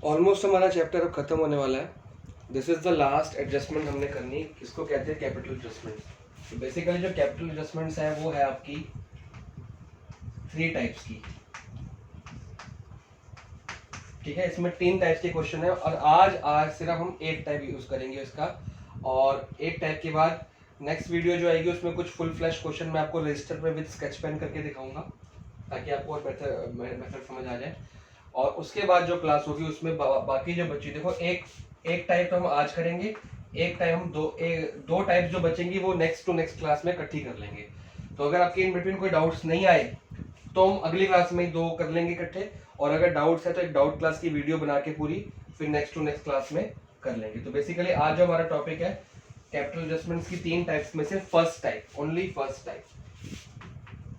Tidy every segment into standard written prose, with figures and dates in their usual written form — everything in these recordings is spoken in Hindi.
ऑलमोस्ट हमारा चैप्टर अब खत्म होने वाला है। This is the last adjustment हमने करनी, इसको कहते हैं कैपिटल एडजस्टमेंट। तो बेसिकली जो कैपिटल एडजस्टमेंट्स है वो है आपकी 3 टाइप्स की, ठीक है। इसमें 3 टाइप्स के क्वेश्चन है और आज सिर्फ हम एक टाइप यूज करेंगे इसका, और एक टाइप के बाद नेक्स्ट वीडियो जो आएगी उसमें कुछ फुल फ्लैश क्वेश्चन मैं आपको रजिस्टर पे विद स्केच पेन करके दिखाऊंगा ताकि आपको और मेथड समझ आ जाए। और उसके बाद जो क्लास होगी उसमें बाकी जो बच्ची देखो एक टाइप तो हम आज करेंगे, एक टाइप हम दो टाइप जो बचेंगी वो नेक्स्ट टू नेक्स्ट क्लास में इकट्ठी कर लेंगे। तो अगर आपके इन बिटवीन कोई डाउट्स नहीं आए तो हम अगली क्लास में 2 कर लेंगे इकट्ठे, और अगर डाउट्स है तो एक डाउट क्लास की वीडियो बना के पूरी फिर नेक्स्ट टू नेक्स्ट क्लास में कर लेंगे। तो बेसिकली आज जो हमारा टॉपिक है कैपिटल एडजस्टमेंट्स की 3 टाइप्स में से first type, only first type.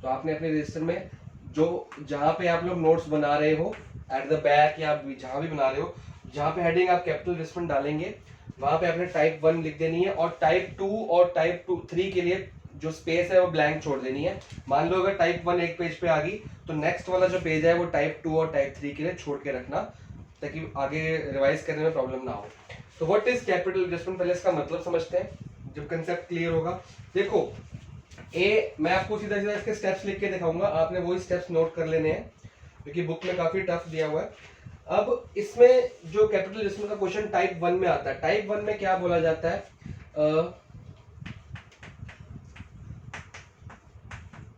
तो आपने अपने रजिस्टर में जो जहां पे आप लोग नोट्स बना रहे हो एट द बैक या जहां भी बना रहे हो, जहां पे हेडिंग आप कैपिटल एडजस्टमेंट डालेंगे वहां पे आपने टाइप 1 लिख देनी है, और टाइप 2 और टाइप 3 के लिए जो स्पेस है वो ब्लैंक छोड़ देनी है। मान लो अगर टाइप 1 एक पेज पे आ गई तो नेक्स्ट वाला जो पेज है वो टाइप 2 और टाइप 3 के लिए छोड़ के रखना ताकि आगे रिवाइज करने में प्रॉब्लम ना हो। तो व्हाट इज कैपिटल एडजस्टमेंट, पहले इसका मतलब समझते हैं जब कंसेप्ट क्लियर होगा। देखो मैं आपको सीधा सीधा इसके स्टेप्स लिख के दिखाऊंगा, आपने वही स्टेप्स नोट कर लेने हैं क्योंकि बुक में काफी टफ दिया हुआ है। अब इसमें जो कैपिटल एडजस्टमेंट का क्वेश्चन टाइप 1 में आता है, टाइप 1 में क्या बोला जाता है,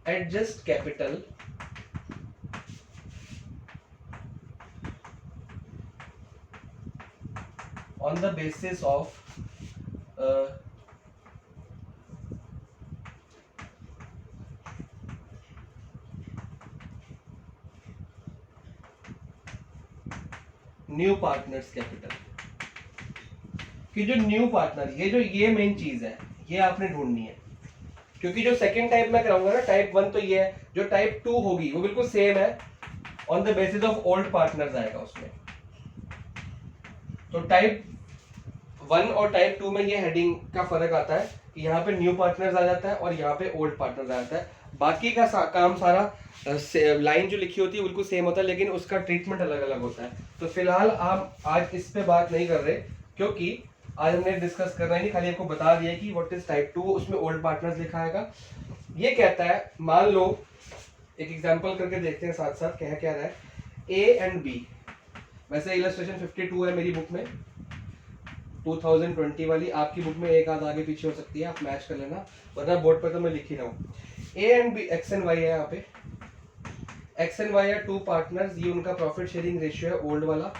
adjust capital on the basis of new partners capital. कि जो न्यू पार्टनर ये मेन चीज है, ये आपने ढूंढनी है क्योंकि जो सेकंड टाइप में कराऊंगा ना टाइप 1 तो ये है, जो टाइप 2 होगी वो बिल्कुल सेम है, on the basis of old partners आएगा उसमें। तो टाइप 1 और टाइप 2 में ये हेडिंग का फर्क आता है कि यहाँ पे न्यू पार्टनर्स आ जाता है और यहाँ पे ओल्ड पार्टनर्स आ जाता है। बाकी का काम सारा लाइन जो लिखी होती है बिल्कुल सेम होता है लेकिन उसका ट्रीटमेंट अलग अलग होता है। तो फिलहाल आप आज इस पे बात नहीं कर रहे क्योंकि आज हमने डिस्कस करना ही नहीं, खाली आपको बता दिया कि व्हाट इज टाइप 2, उसमें ओल्ड पार्टनर्स लिखा आएगा। ये कहता है, मान लो एक एग्जांपल करके देखते हैं साथ साथ क्या रहा है, ए एंड बी। वैसे इलस्ट्रेशन 52 है मेरी बुक में 2020 वाली, आपकी बुक में एक आध आगे पीछे हो सकती है, आप मैच कर लेना, वरना बोर्ड पर तो मैं लिख ही रहा हूँ। A and B, X and Y है यहाँ पे, एक्स एंड वाई है 2 पार्टनर्स, ये उनका प्रॉफिट शेयरिंग रेशियो है ओल्ड वाला,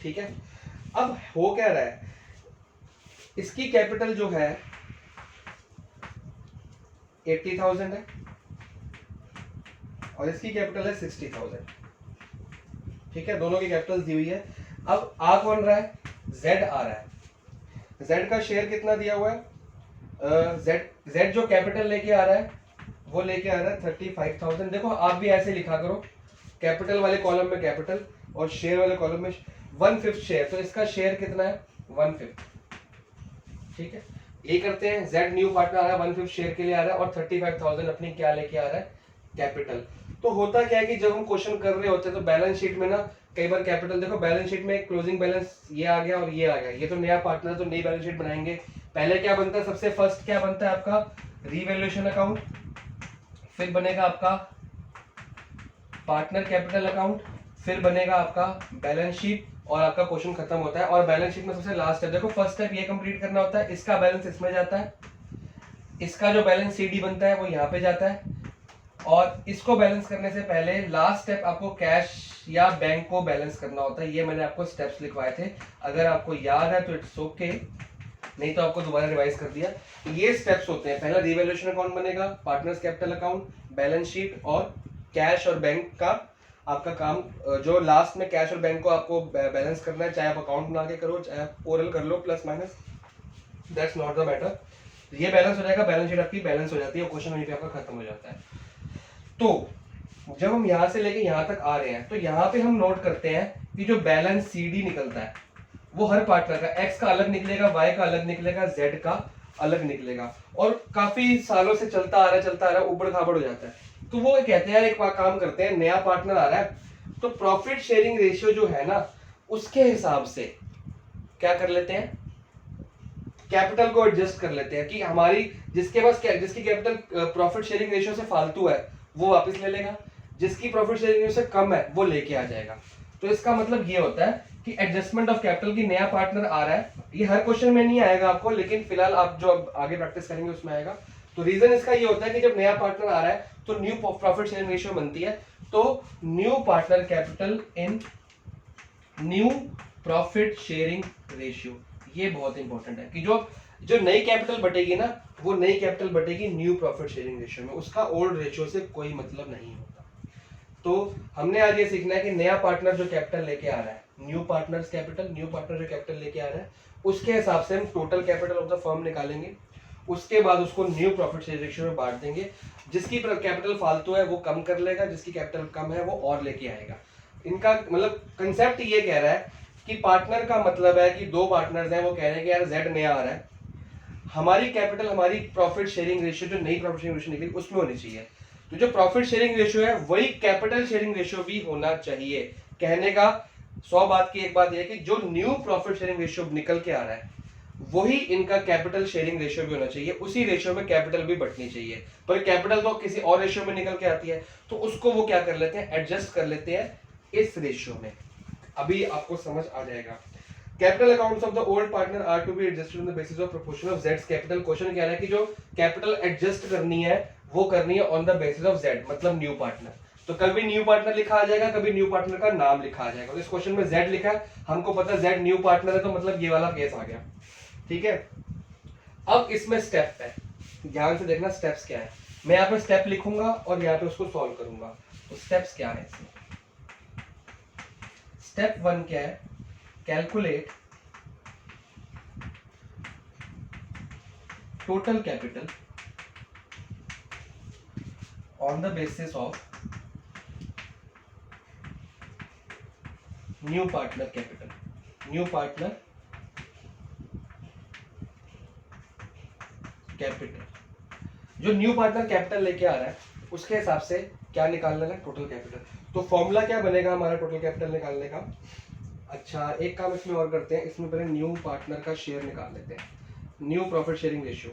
ठीक है। अब हो क्या रहा है, इसकी कैपिटल जो है 80,000 है और इसकी कैपिटल है 60,000, ठीक है। दोनों की कैपिटल दी हुई है। अब आ कौन रहा है, Z आ रहा है। Z का शेयर कितना दिया हुआ है, Z जो कैपिटल लेके आ रहा है वो लेके आ रहा है 35,000। देखो आप भी ऐसे लिखा करो, कैपिटल वाले कॉलम में कैपिटल और शेयर वाले कॉलम में 1/5 शेयर, तो इसका शेयर कितना है 1/5, ठीक है। ये करते हैं, Z न्यू पार्टनर आ रहा है 1/5 शेयर के लिए आ रहा है और 35,000 अपनी क्या लेके आ रहा है, कैपिटल। तो होता क्या है कि जब हम क्वेश्चन कर रहे होते हैं तो बैलेंस शीट में ना कई बार कैपिटल, देखो बैलेंस शीट में क्लोजिंग बैलेंस ये आ गया और ये आ गया, ये तो नया पार्टनर तो नई बैलेंस शीट बनाएंगे। पहले क्या बनता है, सबसे फर्स्ट क्या बनता है आपका रीवैल्यूएशन अकाउंट, फिर बनेगा आपका पार्टनर कैपिटल अकाउंट, फिर बनेगा आपका बैलेंस शीट और आपका क्वेश्चन खत्म होता है। और बैलेंस शीट में सबसे लास्ट है, देखो फर्स्ट स्टेप ये कंप्लीट करना होता है, इसका बैलेंस इसमें जाता है, इसका जो बैलेंस सीडी बनता है वो यहाँ पे जाता है, और इसको बैलेंस करने से पहले लास्ट स्टेप आपको कैश या बैंक को बैलेंस करना होता है। ये मैंने आपको स्टेप्स लिखवाए थे, अगर आपको याद है तो इट्स ओके, नहीं तो आपको दोबारा रिवाइज कर दिया। ये स्टेप्स होते हैं, पहला रिवैल्यूएशन अकाउंट बनेगा, partners capital account, balance sheet और कैश और बैंक का आपका काम, जो लास्ट में कैश और बैंक को आपको बैलेंस करना है, चाहे आप अकाउंट बना के करो चाहे आप ओरल कर लो plus minus, that's not the matter. ये बैलेंस हो जाएगा, बैलेंस शीट आपकी बैलेंस हो जाती है और क्वेश्चन वहीं पे आपका खत्म हो जाता है। तो जब हम यहाँ से लेके यहाँ तक आ रहे हैं तो यहाँ पे हम नोट करते हैं कि जो बैलेंस सीडी निकलता है वो हर पार्टनर का, एक्स का अलग निकलेगा, वाई का अलग निकलेगा, जेड का अलग निकलेगा, और काफी सालों से चलता आ रहा है, ऊबड़ खाबड़ हो जाता है। तो वो कहते हैं यार एक काम करते हैं, नया पार्टनर आ रहा है तो प्रॉफिट शेयरिंग रेशियो जो है ना उसके हिसाब से क्या कर लेते हैं, कैपिटल को एडजस्ट कर लेते हैं कि हमारी जिसकी कैपिटल प्रॉफिट शेयरिंग रेशियो से फालतू है वो वापस ले लेगा, जिसकी प्रॉफिट शेयरिंग रेशियो से कम है वो लेके आ जाएगा। तो इसका मतलब ये होता है कि एडजस्टमेंट ऑफ कैपिटल की नया पार्टनर आ रहा है, ये हर क्वेश्चन में नहीं आएगा आपको, लेकिन फिलहाल आप जो आगे प्रैक्टिस करेंगे उसमें आएगा। तो रीजन इसका ये होता है कि जब नया पार्टनर आ रहा है तो न्यू प्रॉफिट शेयरिंग रेशियो बनती है, तो new partner capital in new profit sharing ratio, ये बहुत इंपॉर्टेंट है कि जो नई कैपिटल बटेगी ना वो नई कैपिटल बटेगी न्यू प्रॉफिट शेयरिंग रेशियो में, उसका ओल्ड रेशियो से कोई मतलब नहीं होता। तो हमने आज ये सीखना है कि नया पार्टनर जो कैपिटल लेके आ रहा है, न्यू पार्टनर जो कैपिटल लेके आ रहा है उसके हिसाब से हम total capital of the firm निकालेंगे, उसके बाद उसको न्यू प्रॉफिट शेयरिंग रेशियो में बांट देंगे। जिसकी कैपिटल फालतू है वो कम कर लेगा, जिसकी कैपिटल कम है वो और लेके आएगा। इनका मतलब कंसेप्ट ये कह रहा है कि पार्टनर का मतलब है कि दो पार्टनर्स हैं, वो कह रहे हैं कि यार जेड नया आ रहा है, हमारी कैपिटल हमारी प्रॉफिट शेयरिंग रेशियो जो नई प्रॉफिट शेयरिंग रेशियो निकली उसमें होनी चाहिए। तो जो प्रॉफिट शेयरिंग रेशियो है वही कैपिटल शेयरिंग रेशियो भी होना चाहिए। कहने का 100 बात की एक बात यह है कि जो न्यू प्रॉफिट शेयरिंग रेशियो निकल के आ रहा है वही इनका कैपिटल शेयरिंग रेशियो भी होना चाहिए, उसी रेशियो में कैपिटल भी बढ़नी चाहिए। पर कैपिटल तो किसी और रेशियो में निकल के आती है तो उसको वो क्या कर लेते हैं, एडजस्ट कर लेते हैं इस रेशियो में। अभी आपको समझ आ जाएगा। Capital accounts of the old partner are to be adjusted on the basis of proportion of जेड्स कैपिटल। क्वेश्चन कह रहा है कि जो कैपिटल एडजस्ट करनी है वो करनी है on the basis of Z, मतलब न्यू पार्टनर। तो कभी न्यू पार्टनर लिखा आ जाएगा, कभी न्यू पार्टनर का नाम लिखा आ जाएगा। तो इस क्वेश्चन में जेड लिखा है, हमको पता है जेड न्यू पार्टनर है, तो मतलब ये वाला केस आ गया। ठीक है, अब इसमें स्टेप है, ध्यान से देखना स्टेप्स क्या है। मैं यहाँ पे स्टेप लिखूंगा और यहाँ पे उसको सॉल्व करूंगा। तो स्टेप्स क्या है इसमें, स्टेप 1 क्या है, calculate total capital on the basis of new partner capital. New partner capital, जो न्यू पार्टनर कैपिटल लेके आ रहा है उसके हिसाब से क्या निकालना है, टोटल कैपिटल। तो फॉर्मूला क्या बनेगा हमारा टोटल कैपिटल निकालने का। अच्छा, एक काम इसमें और करते हैं, इसमें पहले न्यू पार्टनर का शेयर निकाल लेते हैं, न्यू प्रॉफिट शेयरिंग रेशियो।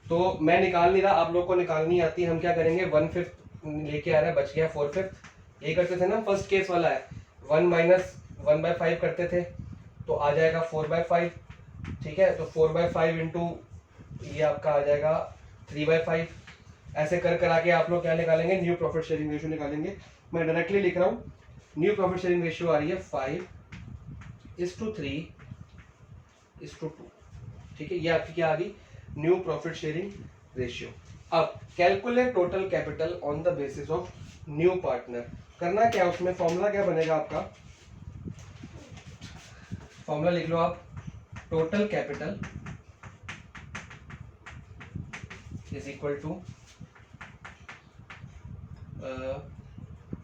तो मैं निकाल नहीं रहा, आप लोग को निकालनी आती है। हम क्या करेंगे, 1/5 लेके आ रहा है, बच गया 4/5। ये करते थे ना, फर्स्ट केस वाला है 1 माइनस 1/5 करते थे तो आ जाएगा 4/5। ठीक है, तो 4/5 इंटू ये आपका आ जाएगा 3/5। ऐसे कर आके आप लोग क्या निकालेंगे, न्यू प्रॉफिट शेयरिंग रेशियो निकालेंगे। मैं डायरेक्टली लिख रहा हूँ, न्यू प्रॉफिट शेयरिंग रेशियो आ रही है 5:3:2। ठीक है, ये आपकी क्या आ गई, न्यू प्रॉफिट शेयरिंग रेशियो। अब calculate total capital on the basis of new partner. करना क्या, उसमें फॉर्मूला क्या बनेगा आपका, फॉर्मूला लिख लो आप, total capital is equal to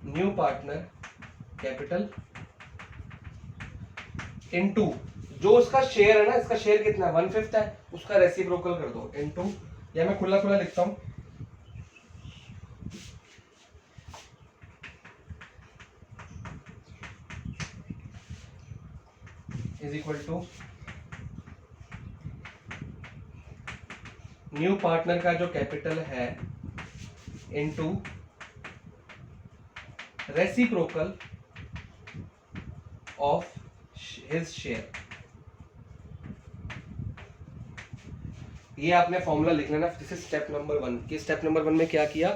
new partner capital into जो उसका शेयर है ना, इसका शेयर कितना है 1/5 है, उसका रेसिप्रोकल कर दो इनटू, या मैं खुला खुला लिखता हूं, is equal to new partner का जो कैपिटल है into reciprocal of his share. ये आपने फॉर्मूला लिख लेना। दिस इज स्टेप नंबर 1 कि स्टेप नंबर 1 में क्या किया,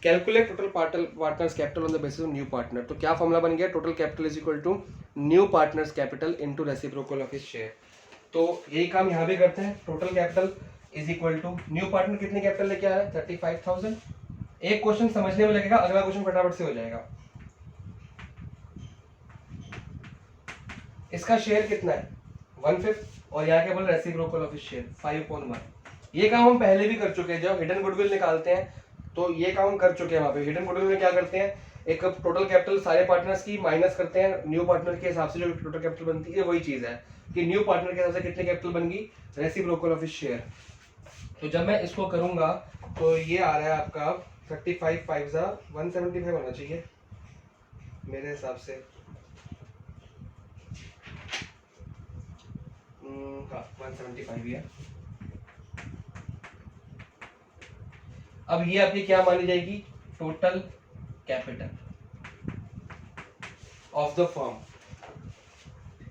calculate total partners capital on the basis of new partner. तो क्या फॉर्मूला बन गया, total capital is equal to new partners capital into reciprocal of his share. तो यही काम यहाँ भी करते हैं, total capital is equal to new partner कितने कैपिटल लेके आ रहा है 35,000। एक क्वेश्चन समझने में लगेगा, अगला क्वेश्चन फटाफट से हो जाएगा। इसका शेयर कितना है 1/5 और यहाँ क्या बोल रेसिप्रोकल ऑफ हिज शेयर 5/1। ये काम हम पहले भी कर चुके हैं, जब हिडन गुडविल निकालते हैं तो ये काम हम कर चुके हैं। वहां पे हिडन गुडविल में क्या करते हैं, एक टोटल कैपिटल सारे पार्टनर्स की माइनस करते हैं, न्यू पार्टनर के हिसाब से जो टोटल कैपिटल बनती है वही चीज है कि न्यू पार्टनर के हिसाब से कितनी कैपिटल बन गई, रेसिप्रोकल ऑफ हिज शेयर। तो जब मैं इसको करूंगा तो ये आ रहा है आपका 35 5 175 होना चाहिए, मेरे हिसाब से हाँ 175 है। अब ये आपकी क्या मानी जाएगी, total capital of the firm.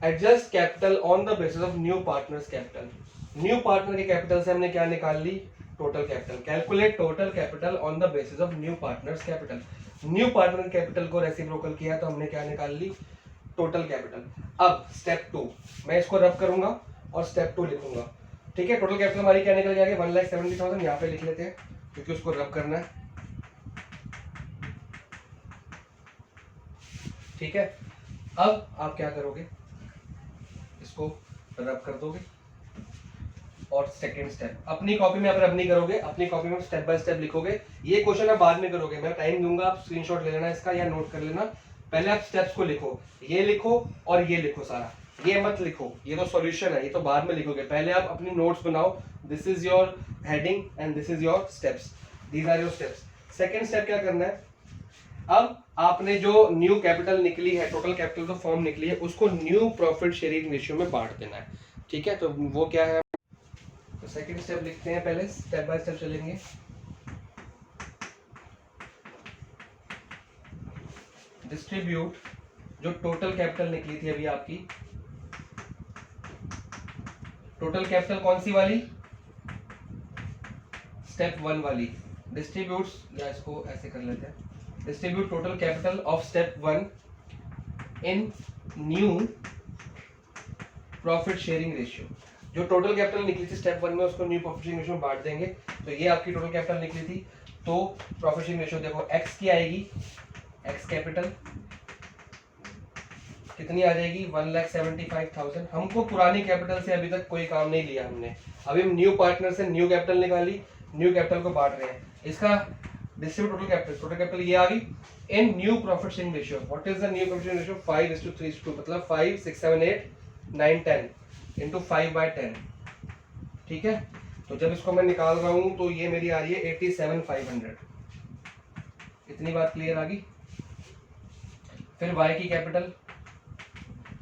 Adjust capital on the basis of new partners capital. New partner के कैपिटल से हमने क्या निकाल ली, total capital. Calculate total capital on the basis of new partners capital. New partner capital को रेसिप्रोकल किया तो हमने क्या निकाल ली, टोटल कैपिटल। अब स्टेप 2 मैं इसको रब करूंगा और स्टेप 2 लिखूंगा। ठीक है, टोटल कैपिटल हमारी क्या निकल जाएगी, 1,70,000। यहाँ पे लिख लेते हैं क्योंकि उसको रब करना है। ठीक है, अब आप क्या करोगे, इसको रब कर दोगे और सेकंड स्टेप अपनी कॉपी में आप रब नहीं करोगे, अपनी कॉपी में स्टेप बाय स्टेप लिखोगे। ये क्वेश्चन आप बाद में करोगे, मैं टाइम दूंगा, आप स्क्रीनशॉट ले लेना इसका या नोट कर लेना। पहले आप स्टेप्स को लिखो, ये लिखो और ये लिखो सारा, ये मत लिखो, ये तो सॉल्यूशन है, ये तो बाद में लिखोगे। पहले आप अपनी नोट्स बनाओ, this is your heading and this is your steps, these are your steps. Second step क्या करना है, अब आपने जो न्यू कैपिटल निकली है, टोटल कैपिटल तो फॉर्म निकली है, उसको न्यू प्रॉफिट शेयरिंग रेशियो में बांट देना है। ठीक है, तो वो क्या है, तो सेकंड स्टेप लिखते हैं, पहले स्टेप बाय स्टेप चलेंगे। डिस्ट्रीब्यूट जो टोटल कैपिटल निकली थी अभी आपकी, टोटल कैपिटल कौन सी वाली, स्टेप 1 वाली। डिस्ट्रीब्यूट्स, या इसको ऐसे कर लेते हैं, distribute total capital of step 1 in new profit sharing ratio. जो टोटल कैपिटल निकली थी स्टेप 1 में, उसको न्यू प्रॉफिट शेयरिंग रेशियो में बांट देंगे। तो ये आपकी टोटल कैपिटल निकली थी, तो प्रॉफिट शेयरिंग रेशियो देखो एक्स की आएगी, एक्स कैपिटल कितनी आ जाएगी, 1,75,000। हमको पुरानी कैपिटल से अभी तक कोई काम नहीं लिया हमने, अभी हम न्यू पार्टनर से न्यू कैपिटल निकाली, न्यू कैपिटल को बांट रहे हैं। इसका distribute total capital, total capital ये आ गई in new profit sharing ratio. What is the new profit sharing ratio, 5:3:2, मतलब 5, 6, 7, 8, 9, 10 इंटू 5/10। ठीक है, तो जब इसको मैं निकाल रहा हूं तो ये मेरी आ रही है 87,500। इतनी बात क्लियर आ गई। फिर y की कैपिटल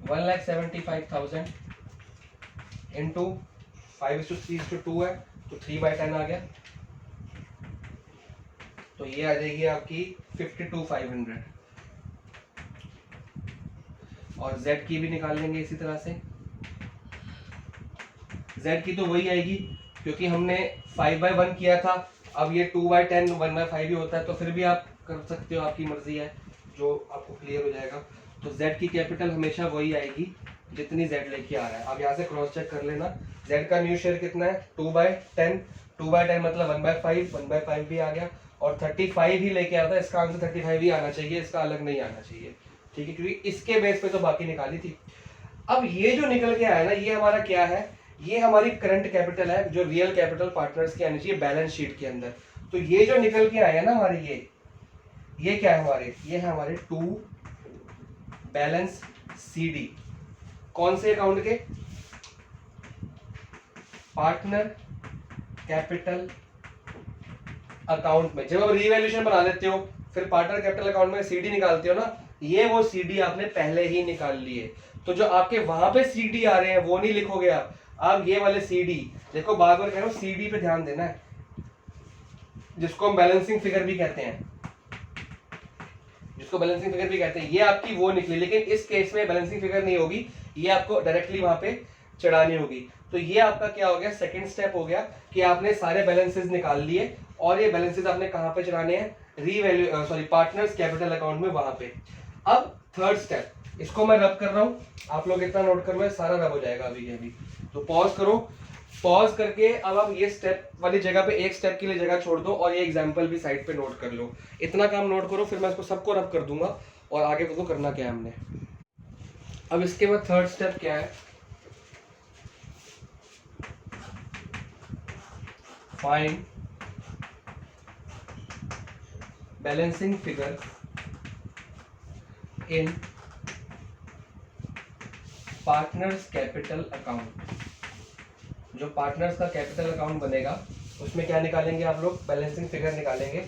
1,75,000 इंटू 5:3:2 है, तो 3/10 आ गया, तो ये आ जाएगी आपकी 52,500। और z की भी निकाल लेंगे इसी तरह से। z की तो वही आएगी क्योंकि हमने 5/1 किया था, अब ये 2/10 1/5 भी होता है, तो फिर भी आप कर सकते हो, आपकी मर्जी है, जो आपको क्लियर हो जाएगा। तो z की कैपिटल हमेशा वही आएगी जितनी z लेके आ रहा है। अब यहाँ से क्रॉस चेक कर लेना, z का न्यू शेयर कितना है, 2/10, 2/10 मतलब 1/5, 1/5 भी आ गया, और 35 ही लेके आता है, इसका आंसर 35 ही आना चाहिए, इसका अलग नहीं आना चाहिए। ठीक है, क्योंकि इसके बेस पे तो बाकी निकाली थी। अब ये जो निकल के आया ना, ये हमारा क्या है, ये हमारी करंट कैपिटल है, जो रियल कैपिटल पार्टनर्स की आनी चाहिए बैलेंस शीट के अंदर। तो ये जो निकल के आया ना हमारे, ये क्या है हमारे, ये है हमारे टू बैलेंस CD। कौन से अकाउंट के, पार्टनर कैपिटल अकाउंट में। जब आप रीवैल्यूएशन बना लेते हो, फिर पार्टनर कैपिटल अकाउंट में CD निकालते हो ना, ये वो CD आपने पहले ही निकाल लिए। तो जो आपके वहां पे CD आ रहे हैं वो नहीं लिखोगे आप ये वाले CD देखो, बार बार कह रहा हूं, CD पे ध्यान देना है, जिसको हम बैलेंसिंग फिगर भी कहते हैं, जिसको बैलेंसिंग फिगर भी कहते हैं, ये आपकी वो निकली। लेकिन इस केस में बैलेंसिंग फिगर नहीं होगी, ये आपको डायरेक्टली वहां पे चढ़ानी होगी। तो ये आपका क्या हो गया, सेकंड स्टेप हो गया कि आपने सारे बैलेंसेस निकाल लिए, और ये बैलेंसेस आपने कहां पे चढ़ाने हैं, पार्टनर्स कैपिटल अकाउंट में, वहां पे। अब थर्ड स्टेप, इसको मैं रब कर रहा हूं, आप लोग इतना नोट कर लो, सारा रब हो जाएगा अभी के अभी। तो पॉज करो, पॉज करके अब आप ये स्टेप वाली जगह पे एक स्टेप के लिए जगह छोड़ दो, और ये एग्जांपल भी साइड पे नोट कर लो। इतना काम नोट करो, फिर मैं इसको सबको रब कर दूंगा और आगे को करना क्या है हमने। अब इसके बाद थर्ड स्टेप क्या है, find balancing figure in partners capital account. जो पार्टनर्स का कैपिटल अकाउंट बनेगा उसमें क्या निकालेंगे आप लोग, बैलेंसिंग फिगर निकालेंगे।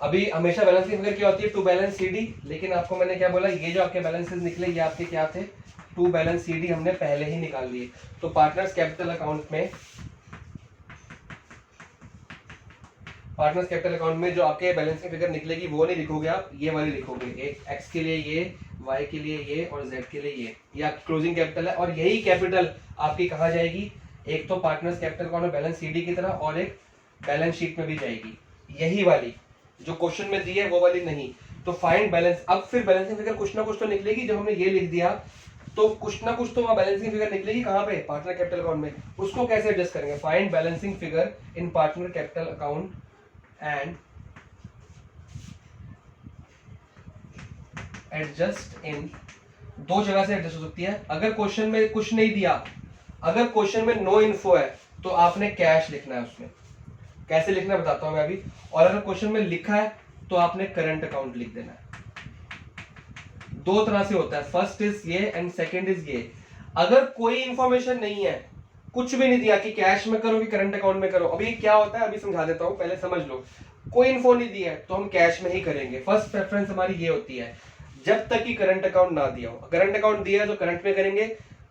अभी हमेशा बैलेंसिंग फिगर क्या होती है, टू बैलेंस सी डी, लेकिन आपको मैंने क्या बोला, ये जो आपके बैलेंसेस निकले ये आपके क्या थे, टू बैलेंस सी डी हमने पहले ही निकाल लिए। तो पार्टनर्स कैपिटल अकाउंट में जो आपके बैलेंसिंग फिगर निकलेगी वो नहीं लिखोगे आप, ये वाली लिखोगे, एक एक्स के लिए ये, वाई के लिए ये और जेड के लिए ये आपकी क्लोजिंग कैपिटल है। और यही कैपिटल आपकी कहाँ जाएगी, एक तो पार्टनर्स कैपिटल अकाउंट में बैलेंस सीडी की तरह और एक बैलेंस शीट में भी जाएगी, यही वाली जो क्वेश्चन में दी है वो वाली नहीं। तो फाइंड बैलेंस, अब फिर बैलेंसिंग फिगर कुछ ना कुछ तो निकलेगी, जब हमने ये लिख दिया तो कुछ ना कुछ तो वहां बैलेंसिंग फिगर निकलेगी, कहाँ पे, पार्टनर कैपिटल अकाउंट में। उसको कैसे एडजस्ट करेंगे, find balancing figure in partner capital account and adjust in, दो जगह से एडजस्ट हो सकती है। अगर क्वेश्चन में कुछ नहीं दिया, अगर क्वेश्चन में नो इन्फो है तो आपने कैश लिखना है उसमें, कैसे लिखना है बताता हूं मैं अभी। और अगर क्वेश्चन में लिखा है तो आपने करंट अकाउंट लिख देना है। दो तरह से होता है, फर्स्ट इज ये एंड सेकंड इज ये। अगर कोई इंफॉर्मेशन नहीं है, कुछ भी नहीं दिया कि कैश में करो कि करंट अकाउंट में करो, अभी क्या होता है अभी समझा देता हूं, पहले समझ लो। कोई इन्फो नहीं दिया है तो हम कैश में ही करेंगे, फर्स्ट प्रेफरेंस हमारी ये होती है, जब तक कि करंट अकाउंट ना दिया हो। करंट अकाउंट दिया है तो करंट में करेंगे,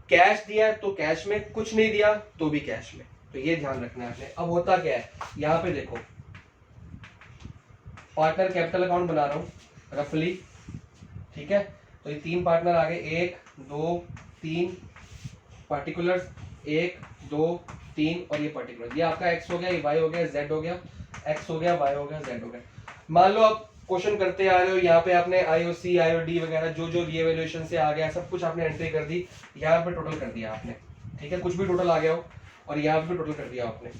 कैश दिया है तो कैश में, कुछ नहीं दिया तो भी कैश में। तो ये ध्यान रखना है आपने। अब होता क्या है, यहां पे देखो पार्टनर कैपिटल अकाउंट बना रहा हूं रफली, ठीक है। तो ये तीन पार्टनर आ गए, 1 2 3 पार्टिकुलर्स, 1 2 3 और ये पर्टिकुलर, ये आपका एक्स हो गया, ये वाई हो गया, जेड हो गया, एक्स हो गया, वाई हो गया, जेड हो गया। मान लो आप क्वेश्चन करते आ रहे हो, यहाँ पे आपने आईओसी आईओडी वगैरह जो जो रीएवैल्यूएशन से आ गया सब कुछ आपने एंट्री कर दी, यहाँ पे टोटल कर दिया आपने, ठीक है, कुछ भी टोटल आ गया हो और यहाँ पे टोटल कर दिया आपने।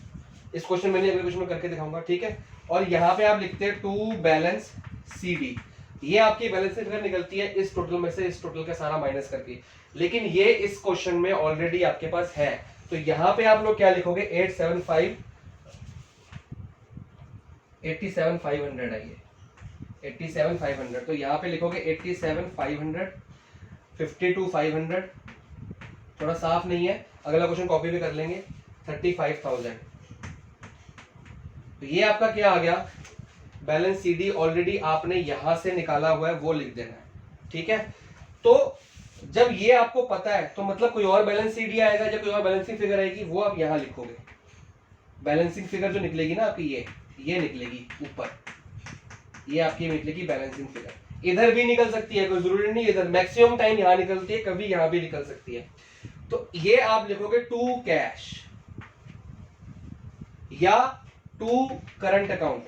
इस क्वेश्चन में अगले क्वेश्चन में करके दिखाऊंगा, ठीक है। और यहाँ पे आप लिखते हैं टू बैलेंस सी डी, ये आपकी बैलेंस फिगर निकलती है इस टोटल में से, इस टोटल का सारा माइनस करके। लेकिन ये इस क्वेश्चन में ऑलरेडी आपके पास है, तो यहाँ पे आप लोग क्या लिखोगे, 87,500 है ये, 87,500। तो यहाँ पे लिखोगे 87,500, 52,500, थोड़ा साफ नहीं है, अगला क्वेश्चन कॉपी भी कर लेंगे, 35,000। तो ये आपका क्या आ गया, बैलेंस सीडी ऑलरेडी आपने यहां से निकाला हुआ है, वो लिख देना है, ठीक है। तो जब ये आपको पता है तो मतलब कोई और बैलेंस सीडी आएगा, जब कोई और बैलेंसिंग फिगर आएगी वो आप यहां लिखोगे। बैलेंसिंग फिगर जो निकलेगी ना आपकी, ये निकलेगी ऊपर, ये आपकी निकलेगी बैलेंसिंग फिगर। इधर भी निकल सकती है, कोई जरूरी नहीं इधर, मैक्सिमम टाइम यहां निकलती है, कभी यहां भी निकल सकती है। तो ये आप लिखोगे टू कैश या टू करंट अकाउंट,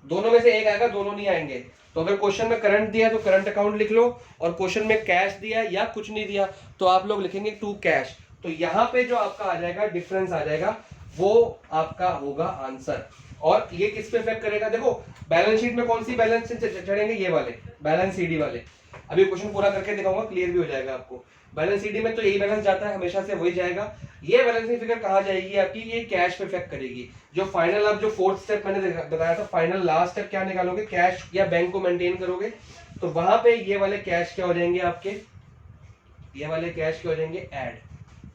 दोनों में से एक आएगा, दोनों नहीं आएंगे। तो अगर क्वेश्चन में करंट दिया तो करंट अकाउंट लिख लो, और क्वेश्चन में कैश दिया या कुछ नहीं दिया तो आप लोग लिखेंगे टू कैश। तो यहां पे जो आपका आ जाएगा डिफरेंस आ जाएगा, वो आपका होगा आंसर। और ये किस पे इफेक्ट करेगा, देखो बैलेंस शीट में कौन सी बैलेंस चढ़ेंगे, ये वाले बैलेंस सीडी वाले। अभी क्वेश्चन पूरा करके दिखाऊंगा, क्लियर भी हो जाएगा आपको। बैलेंस सीडी में तो यही बैलेंस जाता है, हमेशा से वही जाएगा। ये बैलेंसिंग फिगर कहाँ जाएगी आपकी, ये कैश पे इफेक्ट करेगी। जो फाइनल, अब जो फोर्थ स्टेप मैंने बताया था, फाइनल लास्ट स्टेप क्या निकालोगे, कैश या बैंक को मेंटेन करोगे, तो वहां पे ये वाले कैश क्या हो जाएंगे आपके, ये वाले कैश क्या हो जाएंगे, ऐड,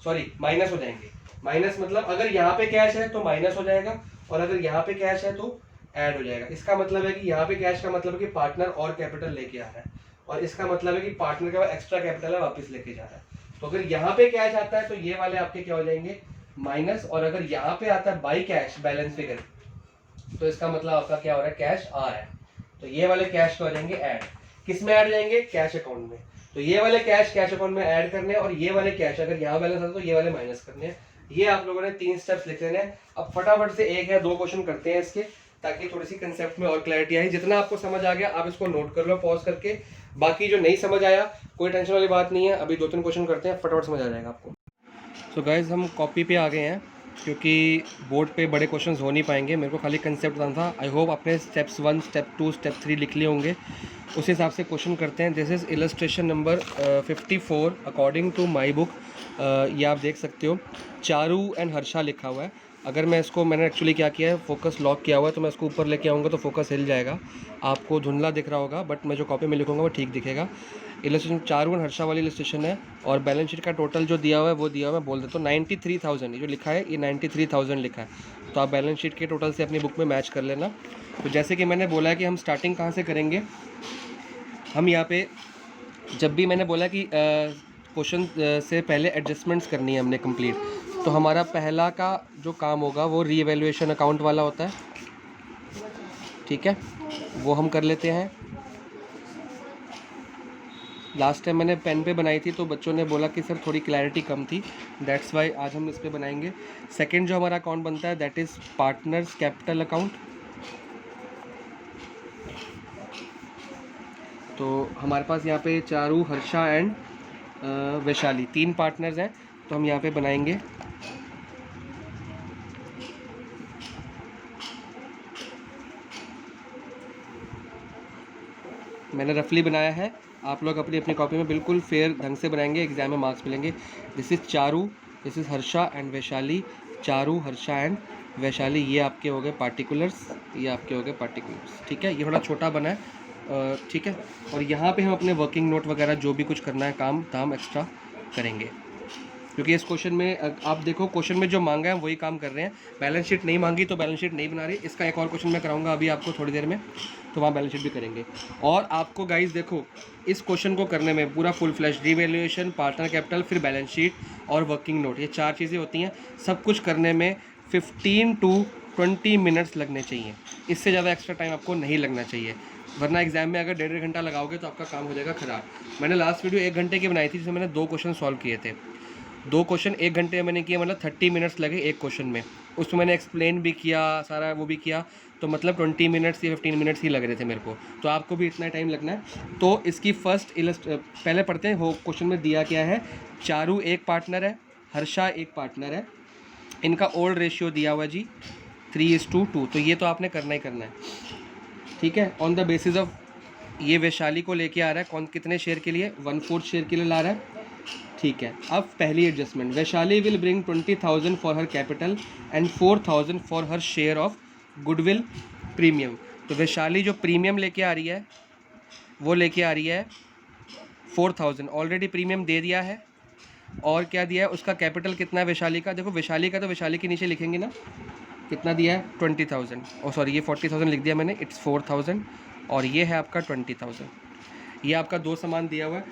सॉरी माइनस हो जाएंगे। माइनस मतलब अगर यहाँ पे कैश है तो माइनस हो जाएगा, और अगर यहाँ पे कैश है तो ऐड हो जाएगा। इसका मतलब है कि यहाँ पे कैश का मतलब है कि पार्टनर और कैपिटल लेके आ रहा है, और इसका मतलब है कि पार्टनर के पास एक्स्ट्रा कैपिटल है वापस लेके जा रहा है। तो अगर यहाँ पे कैश आता है तो ये वाले आपके क्या हो जाएंगे, माइनस, और अगर यहाँ पे आता है बाई कैश बैलेंस फिगर, तो इसका मतलब आपका क्या हो रहा है, कैश आ रहा है। तो ये वाले कैश क्या हो जाएंगे, ऐड। किस में ऐड जाएंगे, कैश अकाउंट में। तो ये वाले कैश कैश अकाउंट में ऐड करने, और ये वाले कैश अगर यहाँ बैलेंस आता तो ये वाले माइनस करने हैं। ये आप लोगों ने 3 स्टेप्स लिख लेने हैं। अब फटाफट से 1 या 2 क्वेश्चन करते हैं इसके, ताकि थोड़ी सी कंसेप्ट में और क्लैरिटी आए। जितना आपको समझ आ गया आप इसको नोट कर लो पॉज करके, बाकी जो नहीं समझ आया कोई टेंशन वाली बात नहीं है, अभी 2-3 क्वेश्चन करते हैं, फटाफट समझ आ जाएगा आपको। सो गाइज हम कॉपी पे आ गए हैं, क्योंकि बोर्ड पे बड़े क्वेश्चंस हो नहीं पाएंगे, मेरे को खाली कंसेप्ट बताना था। आई होप आपने स्टेप्स 1 स्टेप 2 स्टेप 3 लिख लिए होंगे, उस हिसाब से क्वेश्चन करते हैं। This is illustration number 54 according to my book. ये आप देख सकते हो, चारू एंड हर्षा लिखा हुआ है। अगर मैं इसको, मैंने एक्चुअली क्या किया है, फोकस लॉक किया हुआ है, तो मैं इसको ऊपर लेके आऊँगा तो फोकस हिल जाएगा, आपको धुंधला दिख रहा होगा, बट मैं जो कॉपी में लिखूंगा वो ठीक दिखेगा। इलस्ट्रेशन चारू एंड हर्षा वाली इलस्ट्रेशन है, और बैलेंस शीट का टोटल जो दिया हुआ है वो दिया हुआ है, मैं बोल देता हूँ 93,000। ये जो लिखा है ये 93,000 लिखा है। तो आप बैलेंस शीट के टोटल से अपनी बुक में मैच कर लेना। तो जैसे कि मैंने बोला है कि हम स्टार्टिंग कहाँ से करेंगे, हम यहाँ पे जब भी मैंने बोला कि क्वेश्चन से पहले एडजस्टमेंट्स करनी है हमने कंप्लीट, तो हमारा पहला का जो काम होगा वो रीवैल्यूएशन अकाउंट वाला होता है, ठीक है, वो हम कर लेते हैं। लास्ट टाइम मैंने पेन पे बनाई थी तो बच्चों ने बोला कि सर थोड़ी क्लैरिटी कम थी, दैट्स वाई आज हम इस पे बनाएंगे। सेकंड जो हमारा अकाउंट बनता है that is partners capital account. तो हमारे पास यहाँ पे चारू, हर्षा एंड वैशाली 3 पार्टनर्स हैं, तो हम यहाँ पे बनाएंगे। मैंने रफली बनाया है, आप लोग अपनी अपनी कॉपी में बिल्कुल फेयर ढंग से बनाएंगे, एग्जाम में मार्क्स मिलेंगे। This is Charu, this is Harsha and Vaishali, Charu, Harsha and Vaishali, ये आपके हो गए पार्टिकुलर्स, ये आपके हो गए पार्टिकुलर्स, ठीक है। ये थोड़ा छोटा बना है, ठीक है। और यहाँ पे हम अपने वर्किंग नोट वगैरह जो भी कुछ करना है काम धाम एक्स्ट्रा करेंगे, क्योंकि इस क्वेश्चन में आप देखो क्वेश्चन में जो मांगा है वही काम कर रहे हैं। बैलेंस शीट नहीं मांगी तो बैलेंस शीट नहीं बना रही। इसका एक और क्वेश्चन मैं कराऊंगा अभी आपको थोड़ी देर में, तो वहाँ बैलेंस शीट भी करेंगे। और आपको गाइस देखो इस क्वेश्चन को करने में पूरा full flash revaluation, partner capital, फिर बैलेंस शीट और वर्किंग नोट, ये 4 चीज़ें होती हैं। सब कुछ करने में 15 to 20 मिनट्स लगने चाहिए, इससे ज़्यादा एक्स्ट्रा टाइम आपको नहीं लगना चाहिए, वरना एग्जाम में अगर 1.5 घंटा लगाओगे तो आपका काम हो जाएगा ख़राब। मैंने लास्ट वीडियो 1 घंटे की बनाई थी जिसमें मैंने 2 क्वेश्चन सॉल्व किए थे। 2 क्वेश्चन 1 घंटे में मैंने किया, मतलब 30 मिनट्स लगे एक क्वेश्चन में। उसमें मैंने एक्सप्लेन भी किया सारा, वो भी किया, तो मतलब 20 मिनट्स या 15 मिनट्स ही लग रहे थे मेरे को। तो आपको भी इतना टाइम लगना है। तो इसकी फर्स्ट पहले पढ़ते हैं वो क्वेश्चन में दिया क्या है। चारू एक पार्टनर है, हर्षा एक पार्टनर है, इनका ओल्ड रेशियो दिया हुआ जी 3:2। तो ये तो आपने करना ही करना है, ठीक है। ऑन द बेसिस ऑफ ये वैशाली को लेके आ रहा है, कौन कितने शेयर के लिए, 1/4 शेयर के लिए ला रहा है, ठीक है। अब पहली adjustment, Vaishali will bring 20,000 for her capital and 4,000 for her share of goodwill premium. तो वैशाली जो प्रीमियम लेके आ रही है वो लेके आ रही है 4,000, ऑलरेडी प्रीमियम दे दिया है। और क्या दिया है, उसका कैपिटल कितना है वैशाली का, देखो वैशाली का तो वैशाली के नीचे लिखेंगे ना, कितना दिया है 20,000, ओ सॉरी ये 40,000 लिख दिया मैंने, इट्स 4,000, और ये है आपका 20,000। ये आपका 2 सामान दिया हुआ है।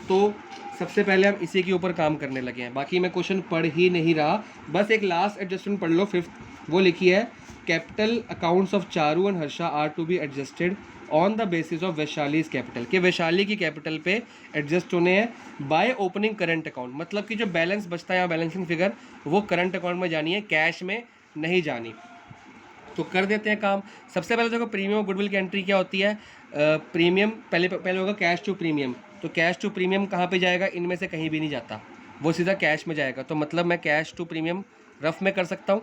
तो सबसे पहले हम इसी के ऊपर काम करने लगे हैं, बाकी मैं क्वेश्चन पढ़ ही नहीं रहा, बस एक लास्ट एडजस्टमेंट पढ़ लो 5th, वो लिखी है capital accounts of Charu and Harsha are to be adjusted on the basis of Vaishali's capital, कि वैशाली की कैपिटल पे एडजस्ट होने हैं बाय ओपनिंग करंट अकाउंट, मतलब कि जो बैलेंस बचता है या बैलेंसिंग फिगर वो करंट अकाउंट में जानी है, कैश में नहीं जानी। तो कर देते हैं काम। सबसे पहले देखो प्रीमियम और गुडविल की एंट्री क्या होती है। प्रीमियम पहले होगा कैश टू प्रीमियम, तो कैश टू प्रीमियम कहाँ पे जाएगा, इनमें से कहीं भी नहीं जाता, वो सीधा कैश में जाएगा। तो मतलब मैं कैश टू प्रीमियम रफ में कर सकता हूँ।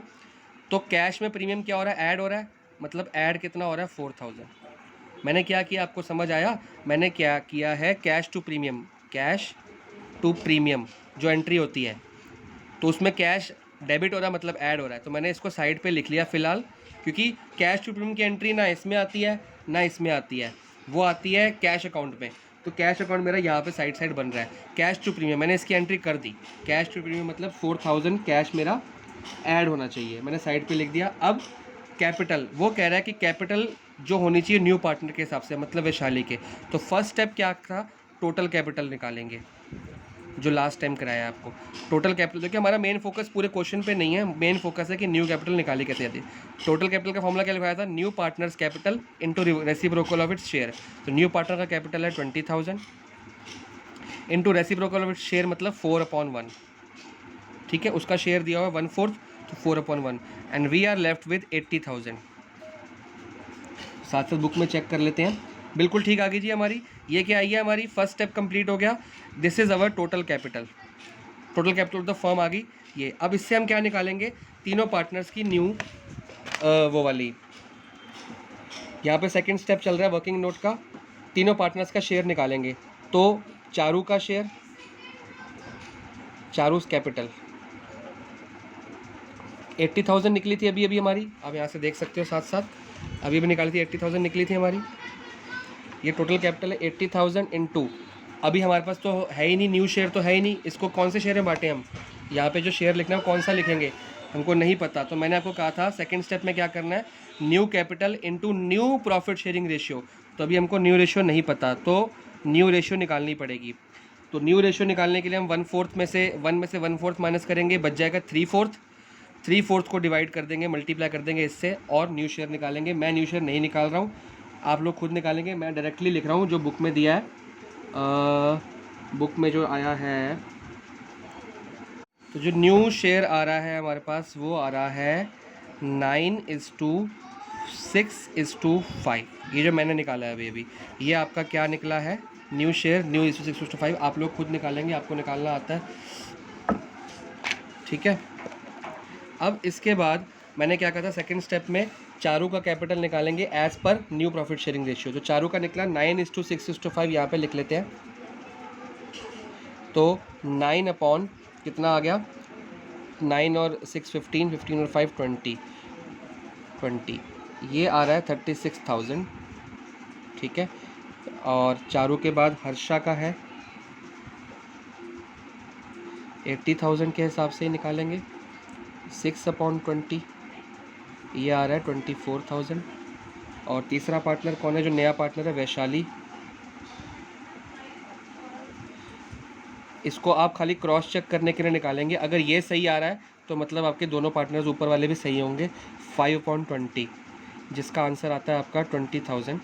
तो कैश में प्रीमियम क्या हो रहा है, ऐड हो रहा है, मतलब ऐड कितना हो रहा है 4,000। मैंने क्या किया आपको समझ आया, मैंने क्या किया है cash to premium, cash to premium जो एंट्री होती है तो उसमें कैश डेबिट हो रहा है, मतलब ऐड हो रहा है, तो मैंने इसको साइड पे लिख लिया फ़िलहाल, क्योंकि कैश टू प्रीमियम की एंट्री ना इसमें आती है ना इसमें आती है, वो आती है कैश अकाउंट में। तो कैश अकाउंट मेरा यहाँ पे साइड बन रहा है। कैश टू प्रीमियम मैंने इसकी एंट्री कर दी, कैश टू प्रीमियम मतलब 4,000 कैश मेरा ऐड होना चाहिए, मैंने साइड पे लिख दिया। अब कैपिटल, वो कह रहा है कि कैपिटल जो होनी चाहिए न्यू पार्टनर के हिसाब से, मतलब वैशाली के। तो फर्स्ट स्टेप क्या था, टोटल कैपिटल निकालेंगे, जो लास्ट टाइम कराया आपको। टोटल कैपिटल देखिए हमारा मेन फोकस पूरे क्वेश्चन पे नहीं है, मेन फोकस है कि न्यू कैपिटल निकाली कैसे आती है। टोटल कैपिटल का फॉर्मूला क्या लिखाया था, new partners capital into reciprocal of its share. तो न्यू पार्टनर का कैपिटल है 20,000 into reciprocal of its share मतलब 4/1, ठीक है। उसका शेयर दिया हुआ 1/4, तो 4/1, and we are left with 80,000। साथ साथ बुक में चेक कर लेते हैं, बिल्कुल ठीक आ गई जी हमारी। ये क्या आई है हमारी, फर्स्ट स्टेप कंप्लीट हो गया। This is our total capital, total capital of the firm आ गई ये। अब इससे हम क्या निकालेंगे, तीनों पार्टनर्स की न्यू वो वाली, यहाँ पे सेकंड स्टेप चल रहा है वर्किंग नोट का, तीनों पार्टनर्स का शेयर निकालेंगे। तो चारू का शेयर, चारूस कैपिटल 80,000 निकली थी अभी हमारी, आप यहाँ से देख सकते हो, साथ साथ अभी निकाली थी 80,000 निकली थी हमारी। ये टोटल कैपिटल है 80,000 इंटू, अभी हमारे पास तो है ही नहीं, न्यू शेयर तो है ही नहीं, इसको कौन से शेयर में बांटे हम, यहाँ पे जो शेयर लिखना है कौन सा लिखेंगे, हमको नहीं पता। तो मैंने आपको कहा था सेकंड स्टेप में क्या करना है, new capital into new profit sharing ratio. तो अभी हमको न्यू रेशियो नहीं पता, तो न्यू रेशियो निकालनी पड़ेगी। तो न्यू रेशियो निकालने के लिए हम 1/4 में से 1/4 माइनस करेंगे, बच जाएगा 3/4। 3/4 को डिवाइड कर देंगे, मल्टीप्लाई कर देंगे इससे, और न्यू शेयर निकालेंगे। मैं न्यू शेयर नहीं निकाल रहा हूँ, आप लोग खुद निकालेंगे, मैं डायरेक्टली लिख रहा हूँ जो बुक में दिया है। बुक में जो आया है, तो जो न्यू शेयर आ रहा है हमारे पास वो आ रहा है 9:6:5। ये जो मैंने निकाला है अभी ये आपका क्या निकला है, न्यू शेयर, न्यू 6:5। आप लोग खुद निकालेंगे, आपको निकालना आता है, ठीक है। अब इसके बाद मैंने क्या कहा था, सेकंड स्टेप में चारू का कैपिटल निकालेंगे as per new profit sharing ratio. जो चारू का निकला 9:6:5, यहाँ पे लिख लेते हैं। तो 9 अपॉन कितना आ गया, 9 और 6 15, 15 और 5 20, ये आ रहा है 36,000, ठीक है। और चारू के बाद हर्षा का है 80,000 के हिसाब से ही निकालेंगे, 6/20, ये आ रहा है 24,000। और तीसरा पार्टनर कौन है, जो नया पार्टनर है, वैशाली। इसको आप खाली क्रॉस चेक करने के लिए निकालेंगे, अगर ये सही आ रहा है तो मतलब आपके दोनों पार्टनर्स ऊपर वाले भी सही होंगे। 5/20, जिसका आंसर आता है आपका 20,000।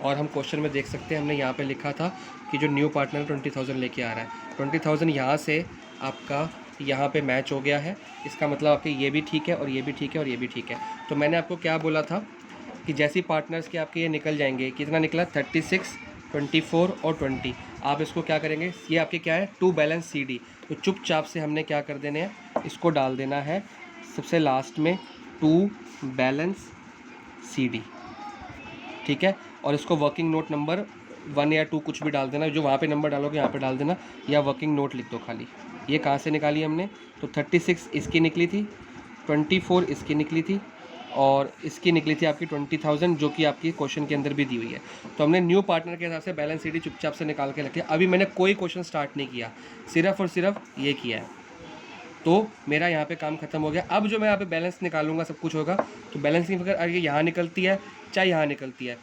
और हम क्वेश्चन में देख सकते हैं, हमने यहाँ पे लिखा था कि जो न्यू पार्टनर 20,000 लेके आ रहा है, 20,000 यहाँ से आपका यहाँ पे मैच हो गया है। इसका मतलब आपके ये भी ठीक है और ये भी ठीक है और ये भी ठीक है। तो मैंने आपको क्या बोला था कि जैसी पार्टनर्स के आपके ये निकल जाएंगे, कितना निकला, 36, 24 और 20, आप इसको क्या करेंगे, ये आपके क्या है, टू बैलेंस CD। तो चुपचाप से हमने क्या कर देने हैं, इसको डाल देना है सबसे लास्ट में, टू बैलेंस CD, ठीक है। और इसको वर्किंग नोट नंबर 1 या 2 कुछ भी डाल देना, जो वहाँ पे नंबर डालोगे यहाँ पे डाल देना, या वर्किंग नोट लिख दो खाली। ये कहाँ से निकाली हमने, तो 36 इसकी निकली थी, 24 इसकी निकली थी, और इसकी निकली थी आपकी 20,000, जो कि आपकी क्वेश्चन के अंदर भी दी हुई है। तो हमने न्यू पार्टनर के हिसाब से बैलेंस CD चुपचाप से निकाल के रखे। अभी मैंने कोई क्वेश्चन स्टार्ट नहीं किया, सिर्फ और सिर्फ ये किया है। तो मेरा यहाँ पे काम खत्म हो गया। अब जो मैं यहाँ पे बैलेंस निकालूंगा, सब कुछ होगा, तो बैलेंस की फिगर अगर यहाँ निकलती है चाहे यहाँ निकलती है,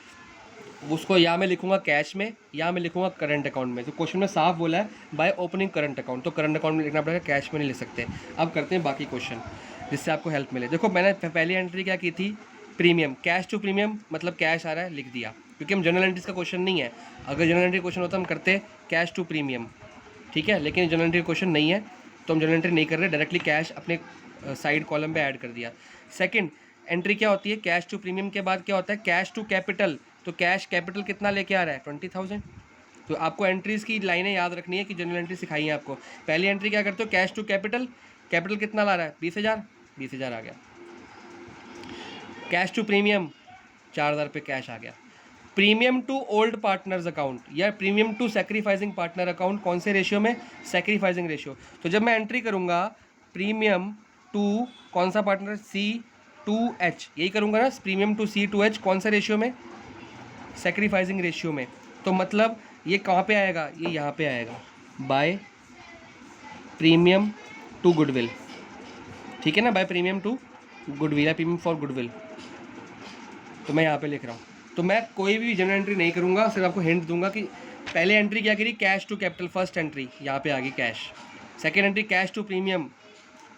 उसको या मैं लिखूंगा कैश में या मैं लिखूंगा करंट अकाउंट में। तो क्वेश्चन में साफ बोला है बाय ओपनिंग करंट अकाउंट, तो करंट अकाउंट में लिखना पड़ेगा, कैश में नहीं लिख सकते। अब करते हैं बाकी क्वेश्चन जिससे आपको हेल्प मिले। देखो मैंने पहली एंट्री क्या की थी, प्रीमियम, कैश टू प्रीमियम, मतलब कैश आ रहा है, लिख दिया, क्योंकि हम जनरल एंट्रीज का क्वेश्चन नहीं है। अगर जनरल एंट्री क्वेश्चन होता हम करते कैश टू प्रीमियम, ठीक है, लेकिन जनरल एंट्री क्वेश्चन नहीं है तो हम जनरल एंट्री नहीं कर रहे, डायरेक्टली कैश अपने साइड कॉलम पे ऐड कर दिया। सेकंड एंट्री क्या होती है, कैश टू प्रीमियम के बाद क्या होता है, कैश टू कैपिटल। तो कैश कैपिटल कितना लेके आ रहा है, 20,000। तो आपको एंट्रीज की लाइनें याद रखनी है कि जनरल एंट्री सिखाई है आपको। पहली एंट्री क्या करते हो, कैश टू कैपिटल, कैपिटल कितना ला रहा है, 20,000, 20,000 आ गया। कैश टू प्रीमियम 4,000 पे कैश आ गया। Premium to old partners account या premium to sacrificing partner account, कौन से रेशियो में, सेक्रीफाइसिंग रेशियो। तो जब मैं एंट्री करूंगा प्रीमियम टू कौन सा पार्टनर, C/H, यही करूंगा ना, प्रीमियम टू C/H, कौन सा रेशियो में, सेक्रीफाइसिंग रेशियो में। तो मतलब ये कहाँ पे आएगा, ये यहाँ पे आएगा, बाय प्रीमियम टू गुडविल, ठीक है ना, बाय प्रीमियम टू गुडविल या प्रीमियम फॉर गुडविल। तो मैं यहाँ पे लिख रहा हूँ। तो मैं कोई भी जनरल एंट्री नहीं करूँगा, सिर्फ आपको हिंट दूंगा कि पहले एंट्री क्या करी, cash to capital, first entry यहाँ पे आ गई cash. Second entry cash to premium,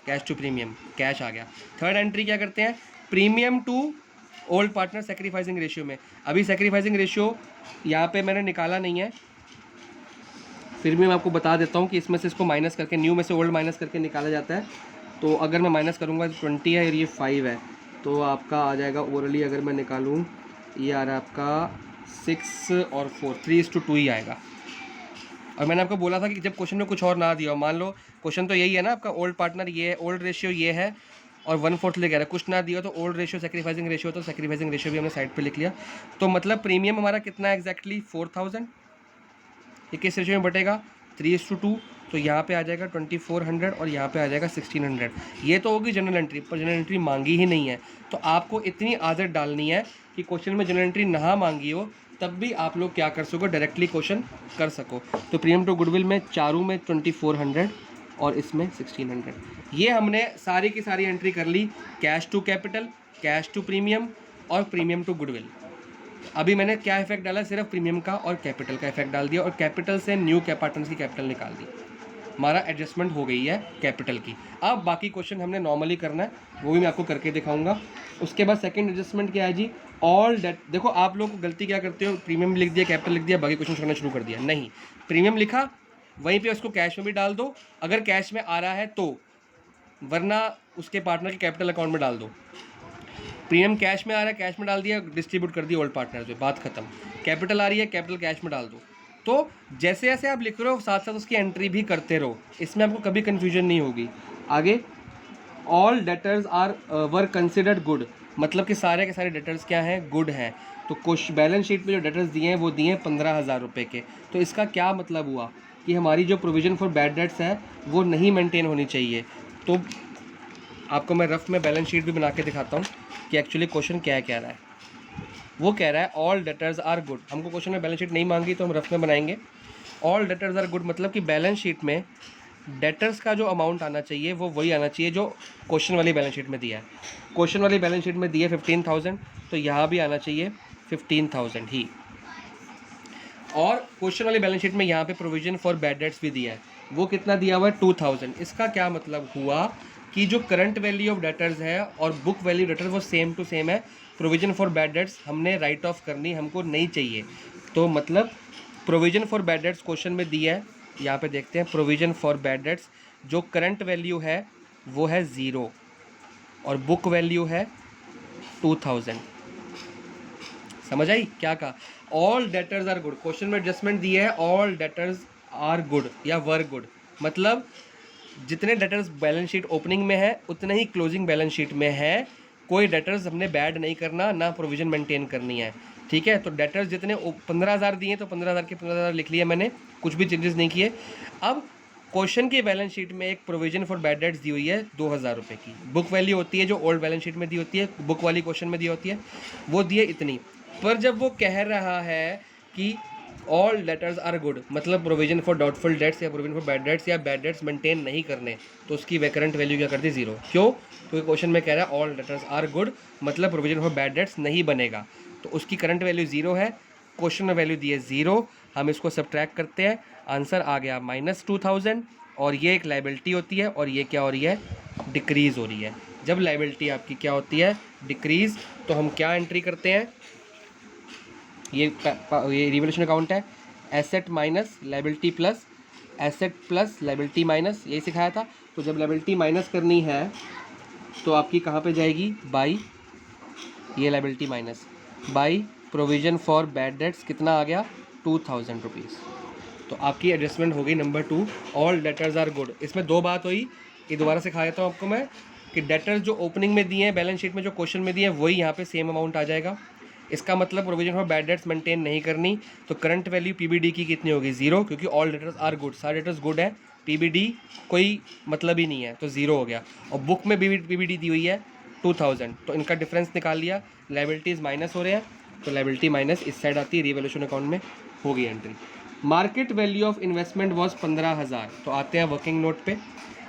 cash to premium, cash आ गया। थर्ड एंट्री क्या करते हैं, premium to old partner sacrificing ratio में। अभी सेक्रीफाइसिंग रेशियो यहाँ पे मैंने निकाला नहीं है, फिर भी मैं आपको बता देता हूँ कि इसमें से इसको माइनस करके, न्यू में से ओल्ड माइनस करके निकाला जाता है। तो अगर मैं माइनस करूँगा 20 है और ये 5 है, तो आपका आ जाएगा ओवरली, अगर मैं निकालूँ ये आ रहा है आपका 6 और 4, 3:2 ही आएगा। और मैंने आपको बोला था कि जब क्वेश्चन में कुछ और ना दिया हो, मान लो क्वेश्चन तो यही है ना आपका, ओल्ड पार्टनर ये है, ओल्ड रेशियो ये है और 1/4 ले गया, कुछ ना दिया तो ओल्ड रेशियो सेक्रीफाइसिंग रेशियो, तो सेक्रीफाइसिंग रेशियो भी हमने साइड पे लिख लिया। तो मतलब प्रीमियम हमारा कितना है एग्जैक्टली 4,000, ये किस रेशियो में बटेगा, 3:2, तो यहाँ पे आ जाएगा 2,400 और यहाँ पे आ जाएगा 1,600। ये तो होगी जनरल एंट्री, पर जनरल एंट्री मांगी ही नहीं है। तो आपको इतनी आदत डालनी है कि क्वेश्चन में जनरल एंट्री ना मांगी हो तब भी आप लोग क्या कर सको, डायरेक्टली क्वेश्चन कर सको। तो प्रीमियम टू गुडविल में चारू में 2,400 और इसमें 1600। ये हमने सारी की सारी एंट्री कर ली, cash to capital, cash to premium और प्रीमियम टू गुडविल। अभी मैंने क्या इफेक्ट डाला, सिर्फ प्रीमियम का और कैपिटल का इफेक्ट डाल दिया और कैपिटल से न्यू पार्टनर्स की कैपिटल निकाल दी। हमारा एडजस्टमेंट हो गई है कैपिटल की। अब बाकी क्वेश्चन हमने नॉर्मली करना है, वो भी मैं आपको करके दिखाऊंगा। उसके बाद सेकंड एडजस्टमेंट क्या है जी, ऑल डेट। देखो आप लोग गलती क्या करते हो, प्रीमियम लिख दिया, कैपिटल लिख दिया, बाकी क्वेश्चन करना शुरू कर दिया। नहीं, प्रीमियम लिखा वहीं पे उसको कैश में भी डाल दो अगर कैश में आ रहा है तो, वरना उसके पार्टनर के कैपिटल अकाउंट में डाल दो। प्रीमियम कैश में आ रहा है, कैश में डाल दिया, डिस्ट्रीब्यूट कर दिया ओल्ड पार्टनर पे, बात खत्म। कैपिटल आ रही है, कैपिटल कैश में डाल दो। तो जैसे जैसे आप लिख रहे हो साथ साथ उसकी एंट्री भी करते रहो, इसमें आपको कभी कन्फ्यूजन नहीं होगी। आगे, all debtors are were considered good, मतलब कि सारे के सारे डेटर्स क्या हैं, गुड हैं। तो कुछ बैलेंस शीट पे जो डेटर्स दिए हैं वो दिए हैं 15,000 रुपये के। तो इसका क्या मतलब हुआ कि हमारी जो प्रोविज़न फॉर बैड डेट्स है वो नहीं मेंटेन होनी चाहिए। तो आपको मैं रफ में बैलेंस शीट भी बना के दिखाता हूँ कि एक्चुअली क्वेश्चन क्या कह रहा है। वो कह रहा है ऑल डेटर्स आर गुड। हमको क्वेश्चन में बैलेंस शीट नहीं मांगी तो हम रफ में बनाएंगे। ऑल डेटर्स आर गुड मतलब कि बैलेंस शीट में डेटर्स का जो अमाउंट आना चाहिए वो वही आना चाहिए जो क्वेश्चन वाली बैलेंस शीट में दिया है। क्वेश्चन वाली बैलेंस शीट में दिया 15,000, तो यहाँ भी आना चाहिए 15,000 ही। और क्वेश्चन वाली बैलेंस शीट में यहाँ पे प्रोविजन फॉर बैड डेट्स भी दिया है, वो कितना दिया हुआ है 2,000। इसका क्या मतलब हुआ कि जो करंट वैल्यू ऑफ डेटर्स है और बुक वैल्यू डेटर्स वो सेम टू सेम है। प्रोविजन फॉर बैड डेट्स हमने राइट ऑफ करनी हमको नहीं चाहिए। तो मतलब provision for bad debts question में दिया है, यहाँ पे देखते हैं प्रोविजन फॉर बैड डेट्स, जो करंट वैल्यू है वो है 0 और बुक वैल्यू है 2,000। समझ आई क्या कहा? All debtors are good, question में एडजस्टमेंट दिया है ऑल डेटर्स आर गुड या वर गुड, मतलब जितने डेटर्स बैलेंस शीट ओपनिंग में है उतने ही क्लोजिंग बैलेंस शीट में है। कोई डेटर्स हमने बैड नहीं करना, ना प्रोविजन मेंटेन करनी है, ठीक है। तो डेटर्स जितने 15,000 दिए तो 15,000 के 15,000 लिख लिए मैंने, कुछ भी चेंजेस नहीं किए। अब क्वेश्चन की बैलेंस शीट में एक प्रोविजन फॉर बैड डेट्स दी हुई है 2,000 रुपये की। बुक वैल्यू होती है जो ओल्ड बैलेंस शीट में दी होती है, बुक वाली क्वेश्चन में दी होती है, वो दी है इतनी। पर जब वो कह रहा है कि ऑल डेटर्स आर गुड, मतलब प्रोविजन फॉर डाउटफुल डेट्स या प्रोविजन फॉर बैड डेट्स या बैड डेट्स मेंटेन नहीं करने, तो उसकी करंट वैल्यू क्या कर दी 0। क्यों? क्योंकि क्वेश्चन में कह रहा है ऑल डेटर्स आर गुड, मतलब प्रोविजन फॉर बैड डेट्स नहीं बनेगा, तो उसकी करंट वैल्यू 0 है। क्वेश्चन में वैल्यू दी है 0, हम इसको सब्ट्रैक्ट करते हैं, आंसर आ गया -2,000। और ये एक लाइबिलिटी होती है और ये क्या हो रही है, डिक्रीज़ हो रही है। जब लाइबिलिटी आपकी क्या होती है, डिक्रीज़, तो हम क्या एंट्री करते हैं, ये रिवैल्यूएशन अकाउंट है, asset minus liability plus asset plus liability minus, यही सिखाया था। तो जब लाइबिलिटी माइनस करनी है तो आपकी कहाँ पे जाएगी, बाई ये liability minus by provision for bad debts, कितना आ गया 2,000 रुपीज़। तो आपकी एडजस्टमेंट हो गई number 2, all debtors are good. इसमें दो बात हुई, ये दोबारा सिखा देता हूँ आपको मैं, कि डेटर्स जो ओपनिंग में दिए हैं बैलेंस शीट में, जो क्वेश्चन में दिए हैं वही यहाँ पे सेम अमाउंट आ जाएगा। इसका मतलब provision for bad debts maintain नहीं करनी, तो करंट वैल्यू पीबीडी की कितनी होगी, 0, क्योंकि ऑल डेटर्स आर गुड, सारे डेटर्स गुड है, पीबीडी कोई मतलब ही नहीं है, तो 0 हो गया। और बुक में पीबीडी दी हुई है 2,000, तो इनका डिफरेंस निकाल लिया, लाइबिलिटीज़ माइनस हो रहे हैं, तो लाइबिलिटी माइनस इस साइड आती है, रिवैल्यूएशन अकाउंट में हो गई entry. Market value of investment was 15,000, तो आते हैं वर्किंग नोट पे।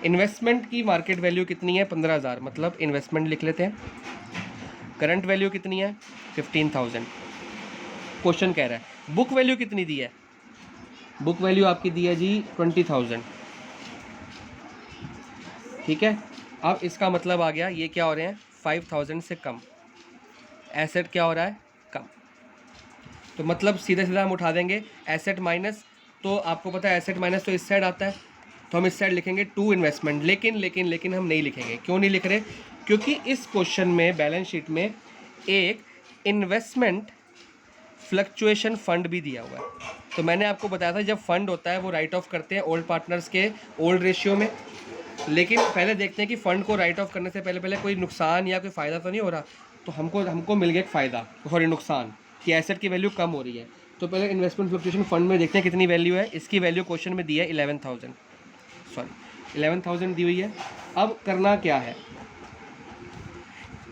इन्वेस्टमेंट की मार्केट वैल्यू कितनी है, 15,000, मतलब इन्वेस्टमेंट लिख लेते हैं। करंट वैल्यू कितनी है, 15,000। क्वेश्चन कह रहा है बुक वैल्यू कितनी दी है, बुक वैल्यू आपकी दी है जी 20,000, ठीक है। अब इसका मतलब आ गया, ये क्या हो रहे हैं 5,000 से कम, एसेट क्या हो रहा है, कम। तो मतलब सीधा सीधा हम उठा देंगे एसेट माइनस, तो आपको पता है एसेट माइनस तो इस साइड आता है, तो हम इस साइड लिखेंगे टू इन्वेस्टमेंट। लेकिन हम नहीं लिखेंगे, क्यों नहीं लिख रहे, क्योंकि इस क्वेश्चन में बैलेंस शीट में एक इन्वेस्टमेंट फ्लक्चुएशन फंड भी दिया हुआ है। तो मैंने आपको बताया था जब फंड होता है वो राइट ऑफ करते हैं ओल्ड पार्टनर्स के ओल्ड रेशियो में, लेकिन पहले देखते हैं कि फ़ंड को राइट ऑफ करने से पहले कोई नुकसान या कोई फ़ायदा तो नहीं हो रहा। तो हमको मिल गया एक फ़ायदा, सॉरी नुकसान, कि एसेट की वैल्यू कम हो रही है। तो पहले इन्वेस्टमेंट फ्लक्चुएशन फंड में देखते हैं कितनी वैल्यू है। इसकी वैल्यू क्वेश्चन में दी है 11,000 दी हुई है। अब करना क्या है,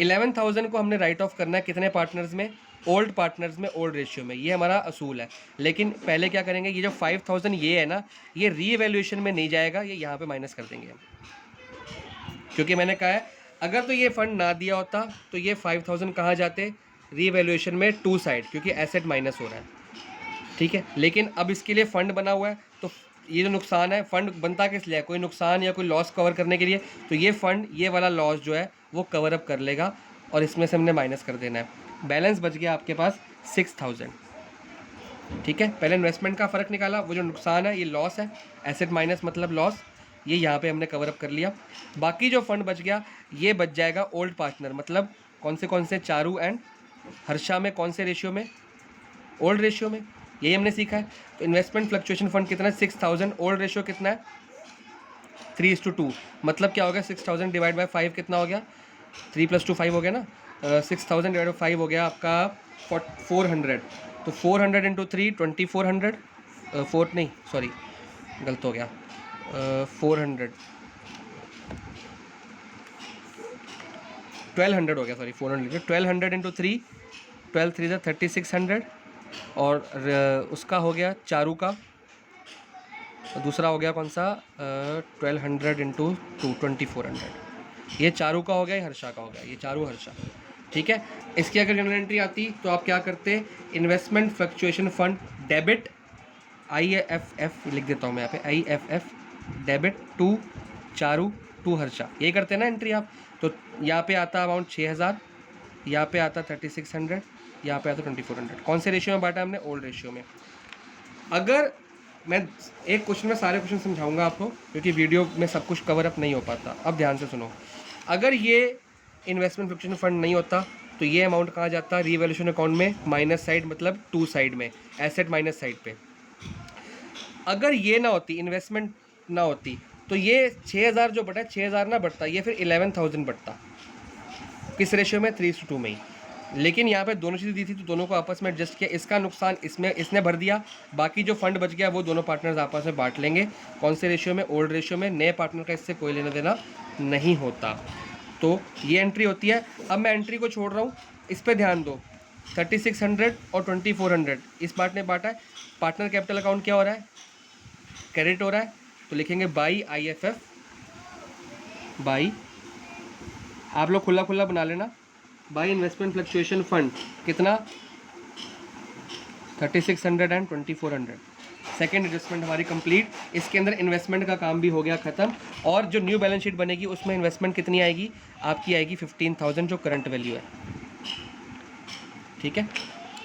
11,000 को हमने राइट ऑफ करना है कितने पार्टनर्स में, ओल्ड पार्टनर्स में ओल्ड रेशियो में, ये हमारा असूल है। लेकिन पहले क्या करेंगे, ये जो 5000 ये है ना, ये रीवैल्यूएशन में नहीं जाएगा, ये यहाँ पे माइनस कर देंगे हम, क्योंकि मैंने कहा है अगर तो ये फंड ना दिया होता तो ये 5000 कहाँ जाते, रीवैल्यूएशन में टू साइड, क्योंकि एसेट माइनस हो रहा है, ठीक है। लेकिन अब इसके लिए फ़ंड बना हुआ है, तो ये जो नुकसान है, फ़ंड बनता किस लिए, कोई नुकसान या कोई लॉस कवर करने के लिए, तो ये फ़ंड ये वाला लॉस जो है वो कवर अप कर लेगा और इसमें से हमने माइनस कर देना है। बैलेंस बच गया आपके पास 6000, ठीक है। पहले इन्वेस्टमेंट का फ़र्क निकाला, वो जो नुकसान है ये लॉस है, एसेट माइनस मतलब लॉस, ये यहाँ पे हमने कवर अप कर लिया। बाकी जो फंड बच गया ये बच जाएगा ओल्ड पार्टनर, मतलब कौन से चारू एंड हर्षा में, कौन से रेशियो में, ओल्ड रेशियो में, यही हमने सीखा है। तो इन्वेस्टमेंट फ्लक्चुएशन फंड कितना है 6000, ओल्ड रेशियो कितना है 3:2, मतलब क्या हो गया 6000 डिवाइड बाय 5 कितना हो गया, 3 + 2 5 हो गया ना, 6000 डिवाइड बाय 5 हो गया आपका 400, तो 400 × 3 2400, 4 नहीं सॉरी गलत हो गया, 400 1200 हो गया, सॉरी 400, 1200 × 3, 12 3 3600, और उसका हो गया चारू का, दूसरा हो गया कौन सा 1200 × 2 2400, ये चारू का हो गया, ये हर्षा का हो गया, ये चारू हर्षा, ठीक है। इसकी अगर जनरल एंट्री आती तो आप क्या करते, investment fluctuation fund debit IFF लिख देता हूँ मैं यहाँ पे, IFF debit to Charu to Harsha, ये करते हैं ना एंट्री आप। तो यहाँ पे आता अमाउंट 6000, यहाँ पे आता 3600, यहाँ पे आता 2400। कौन से रेशियो में बांटा हमने, ओल्ड रेशियो में। अगर मैं एक क्वेश्चन में सारे क्वेश्चन समझाऊंगा आपको, क्योंकि वीडियो में सब कुछ कवर अप नहीं हो पाता। अब ध्यान से सुनो, अगर ये इन्वेस्टमेंट फ्लक्चुएशन फंड नहीं होता तो ये अमाउंट कहाँ जाता, रीवैल्यूएशन अकाउंट में, माइनस साइड मतलब टू साइड में, एसेट माइनस साइड पे। अगर ये ना होती, इन्वेस्टमेंट ना होती, तो ये 6000 जो बढ़ा है 6000 ना बढ़ता, ये फिर 11000 बढ़ता। किस रेशियो में, 3:2 में ही। लेकिन यहाँ पे दोनों चीज़ें दी थी तो दोनों को आपस में एडजस्ट किया, इसका नुकसान इसमें इसने भर दिया, बाकी जो फंड बच गया वो दोनों पार्टनर्स आपस में बांट लेंगे। कौन से रेशियो में, ओल्ड रेशियो में। नए पार्टनर का इससे कोई लेना देना नहीं होता। तो ये एंट्री होती है। अब मैं एंट्री को छोड़ रहा हूँ, इस पर ध्यान दो। 3600 और 2400 इस पार्ट ने बांटा है। पार्टनर कैपिटल अकाउंट क्या हो रहा है, क्रेडिट हो रहा है, तो लिखेंगे बाई IFF, बाई, आप लोग खुला खुला बना लेना, बाई इन्वेस्टमेंट फ्लक्चुएशन फंड कितना 3600 एंड 2400। सेकेंड एडजस्टमेंट हमारी कंप्लीट। इसके अंदर इन्वेस्टमेंट का काम भी हो गया ख़त्म। और जो न्यू बैलेंस शीट बनेगी उसमें इन्वेस्टमेंट कितनी आएगी आपकी, आएगी 15000 जो करंट वैल्यू है, ठीक है।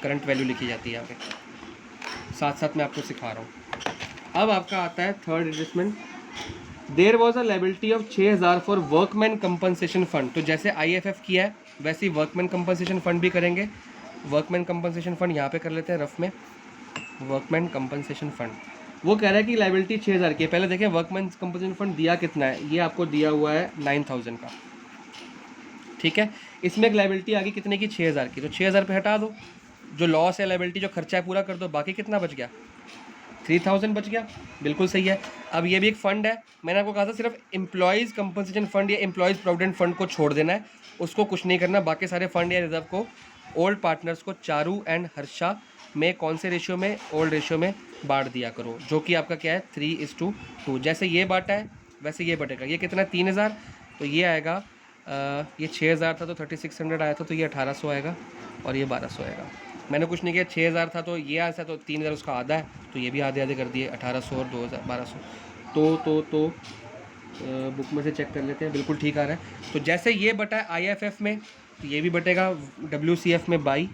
करंट वैल्यू लिखी जाती है यहाँ पे, साथ साथ मैं आपको सिखा रहा हूँ। अब आपका आता है third adjustment. There was a liability of 6000 for workman compensation fund. तो जैसे IFF किया है वैसे ही वर्कमैन कंपनसेशन फंड भी करेंगे। वर्कमैन कंपनसेशन फंड यहाँ पे कर लेते हैं रफ में, वर्कमैन कंपनसेशन फंड। वो कह रहा है कि लायबिलिटी 6000 की है। पहले देखें वर्कमैन कंपनसेशन फंड दिया कितना है, ये आपको दिया हुआ है 9000 का, ठीक है। इसमें एक लायबिलिटी आ गई कितने की, 6000 की, तो 6000 पे हटा दो, जो लॉस है लायबिलिटी जो खर्चा है पूरा कर दो, बाकी कितना बच गया 3000 बच गया। बिल्कुल सही है। अब ये भी एक फ़ंड है, मैंने आपको कहा था सिर्फ एम्प्लॉयज़ कंपनसेशन फंड या एम्प्लॉयज़ प्रोविडेंट फंड को छोड़ देना है, उसको कुछ नहीं करना। बाकी सारे फंड या रिजर्व को ओल्ड पार्टनर्स को चारू एंड हर्षा में कौन से रेशियो में, ओल्ड रेशियो में बांट दिया करो, जो कि आपका क्या है 3:2। जैसे ये बांटा है वैसे ये बटेगा। ये कितना 3000, तो ये आएगा ये 6000 था तो 3600 आया था, तो ये 1800 आएगा और ये 1200 आएगा। मैंने कुछ नहीं किया, 6000 था तो ये आया तो 3000 उसका आधा है, तो ये भी आधे आधे कर दिए, 1800 और 2000 1200। तो बुक में से चेक कर लेते हैं, बिल्कुल ठीक आ रहा है। तो जैसे ये बटा है IFF में, तो ये भी बटेगा WCF में बाई,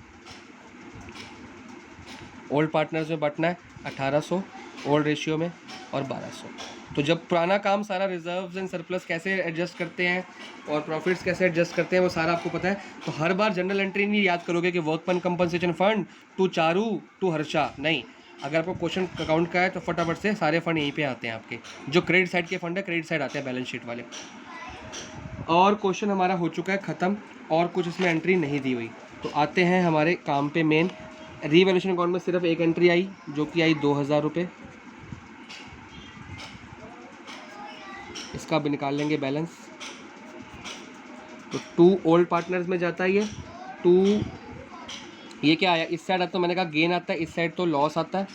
ओल्ड पार्टनर्स में बटना है 1800 ओल्ड रेशियो में और 1200। तो जब पुराना काम सारा रिजर्व्स एंड सरप्लस कैसे एडजस्ट करते हैं और प्रॉफिट्स कैसे एडजस्ट करते हैं वो सारा आपको पता है। तो हर बार जनरल एंट्री नहीं याद करोगे कि workman compensation fund to Charu to Harsha, नहीं। अगर आपको क्वेश्चन अकाउंट का है तो फटाफट से सारे फंड यहीं पे आते हैं आपके, जो क्रेडिट साइड के फंड है क्रेडिट साइड आते हैं बैलेंस शीट वाले। और क्वेश्चन हमारा हो चुका है ख़त्म, और कुछ इसमें एंट्री नहीं दी हुई। तो आते हैं हमारे काम पे मेन। रीवैल्यूएशन अकाउंट में सिर्फ एक एंट्री आई जो कि आई 2000 रुपये, इसका भी निकाल लेंगे बैलेंस। तो 2 ओल्ड पार्टनर्स में जाता है ये, 2 ये क्या आया, इस साइड आता तो मैंने कहा गेन आता है, इस साइड तो लॉस आता है।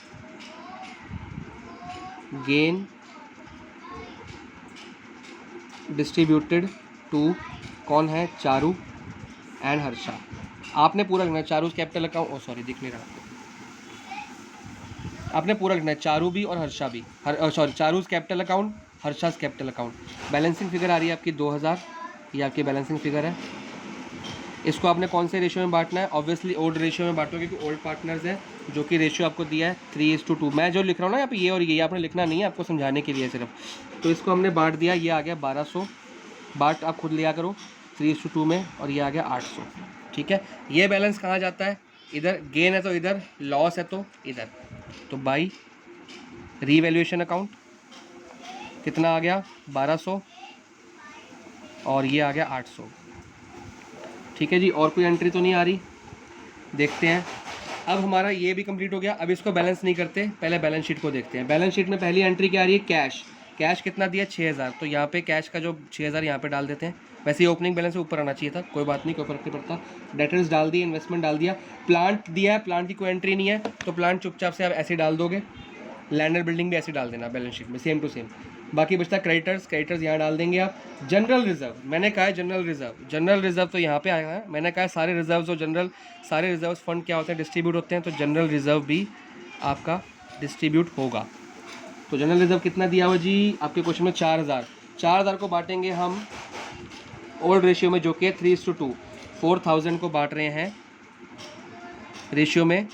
गेन डिस्ट्रीब्यूटेड टू कौन है, चारू एंड हर्षा। आपने पूरा लिखना है, चारू कैपिटल अकाउंट, सॉरी दिख नहीं रहा, आपने पूरा लिखना है, चारू भी और हर्षा भी, sorry Charu's capital account, Harsha's capital account. Balancing figure आ रही है आपकी 2000, ये आपकी बैलेंसिंग फिगर है। इसको आपने कौन से रेशियो में बांटना है, ऑब्वियसली ओल्ड रेशियो में बांटो, क्योंकि ओल्ड पार्टनर्स है, जो कि रेशियो आपको दिया है 3:2। मैं जो लिख रहा हूँ ना यहाँ पे, ये और ये आपने लिखना नहीं है, आपको समझाने के लिए सिर्फ। तो इसको हमने बांट दिया, ये आ गया 1200, बाट आप खुद लिया करो 3:2 में, और ये आ गया 800। ठीक है, ये बैलेंस कहाँ जाता है, इधर गेन है तो इधर, लॉस है तो इधर। तो बाई रीवैल्यूएशन अकाउंट कितना आ गया 1200, और ये आ गया 800। ठीक है जी, और कोई एंट्री तो नहीं आ रही, देखते हैं। अब हमारा ये भी कंप्लीट हो गया। अब इसको बैलेंस नहीं करते, पहले बैलेंस शीट को देखते हैं। बैलेंस शीट में पहली एंट्री क्या आ रही है, कैश। कैश कितना दिया 6000, तो यहाँ पे कैश का जो 6000 यहाँ पे डाल देते हैं। वैसे ही ओपनिंग बैलेंस से ऊपर आना चाहिए था, कोई बात नहीं, कोई फर्क नहीं पड़ता। डेटर्स डाल दिए, इन्वेस्टमेंट डाल दिया, प्लांट दिया है, प्लांट की कोई एंट्री नहीं है, तो प्लांट चुपचाप से आप ऐसे डाल दोगे। लैंड एंड बिल्डिंग भी ऐसे डाल देना बैलेंस शीट में, सेम टू सेम। बाकी बचता क्रेडिटर्स, क्रेडिटर्स यहाँ डाल देंगे आप। जनरल रिजर्व, मैंने कहा है जनरल रिजर्व, जनरल रिजर्व तो यहाँ पे आया है। मैंने कहा है सारे रिजर्व्स और जनरल, सारे रिजर्व्स फंड क्या होते हैं, डिस्ट्रीब्यूट होते हैं, तो जनरल रिजर्व भी आपका डिस्ट्रीब्यूट होगा। तो जनरल रिजर्व कितना दिया हुआ जी आपके क्वेश्चन में, 4000। 4000 को बांटेंगे हम ओल्ड रेशियो में, जो कि 3:2। 4000 को बांट रहे हैं रेशियो में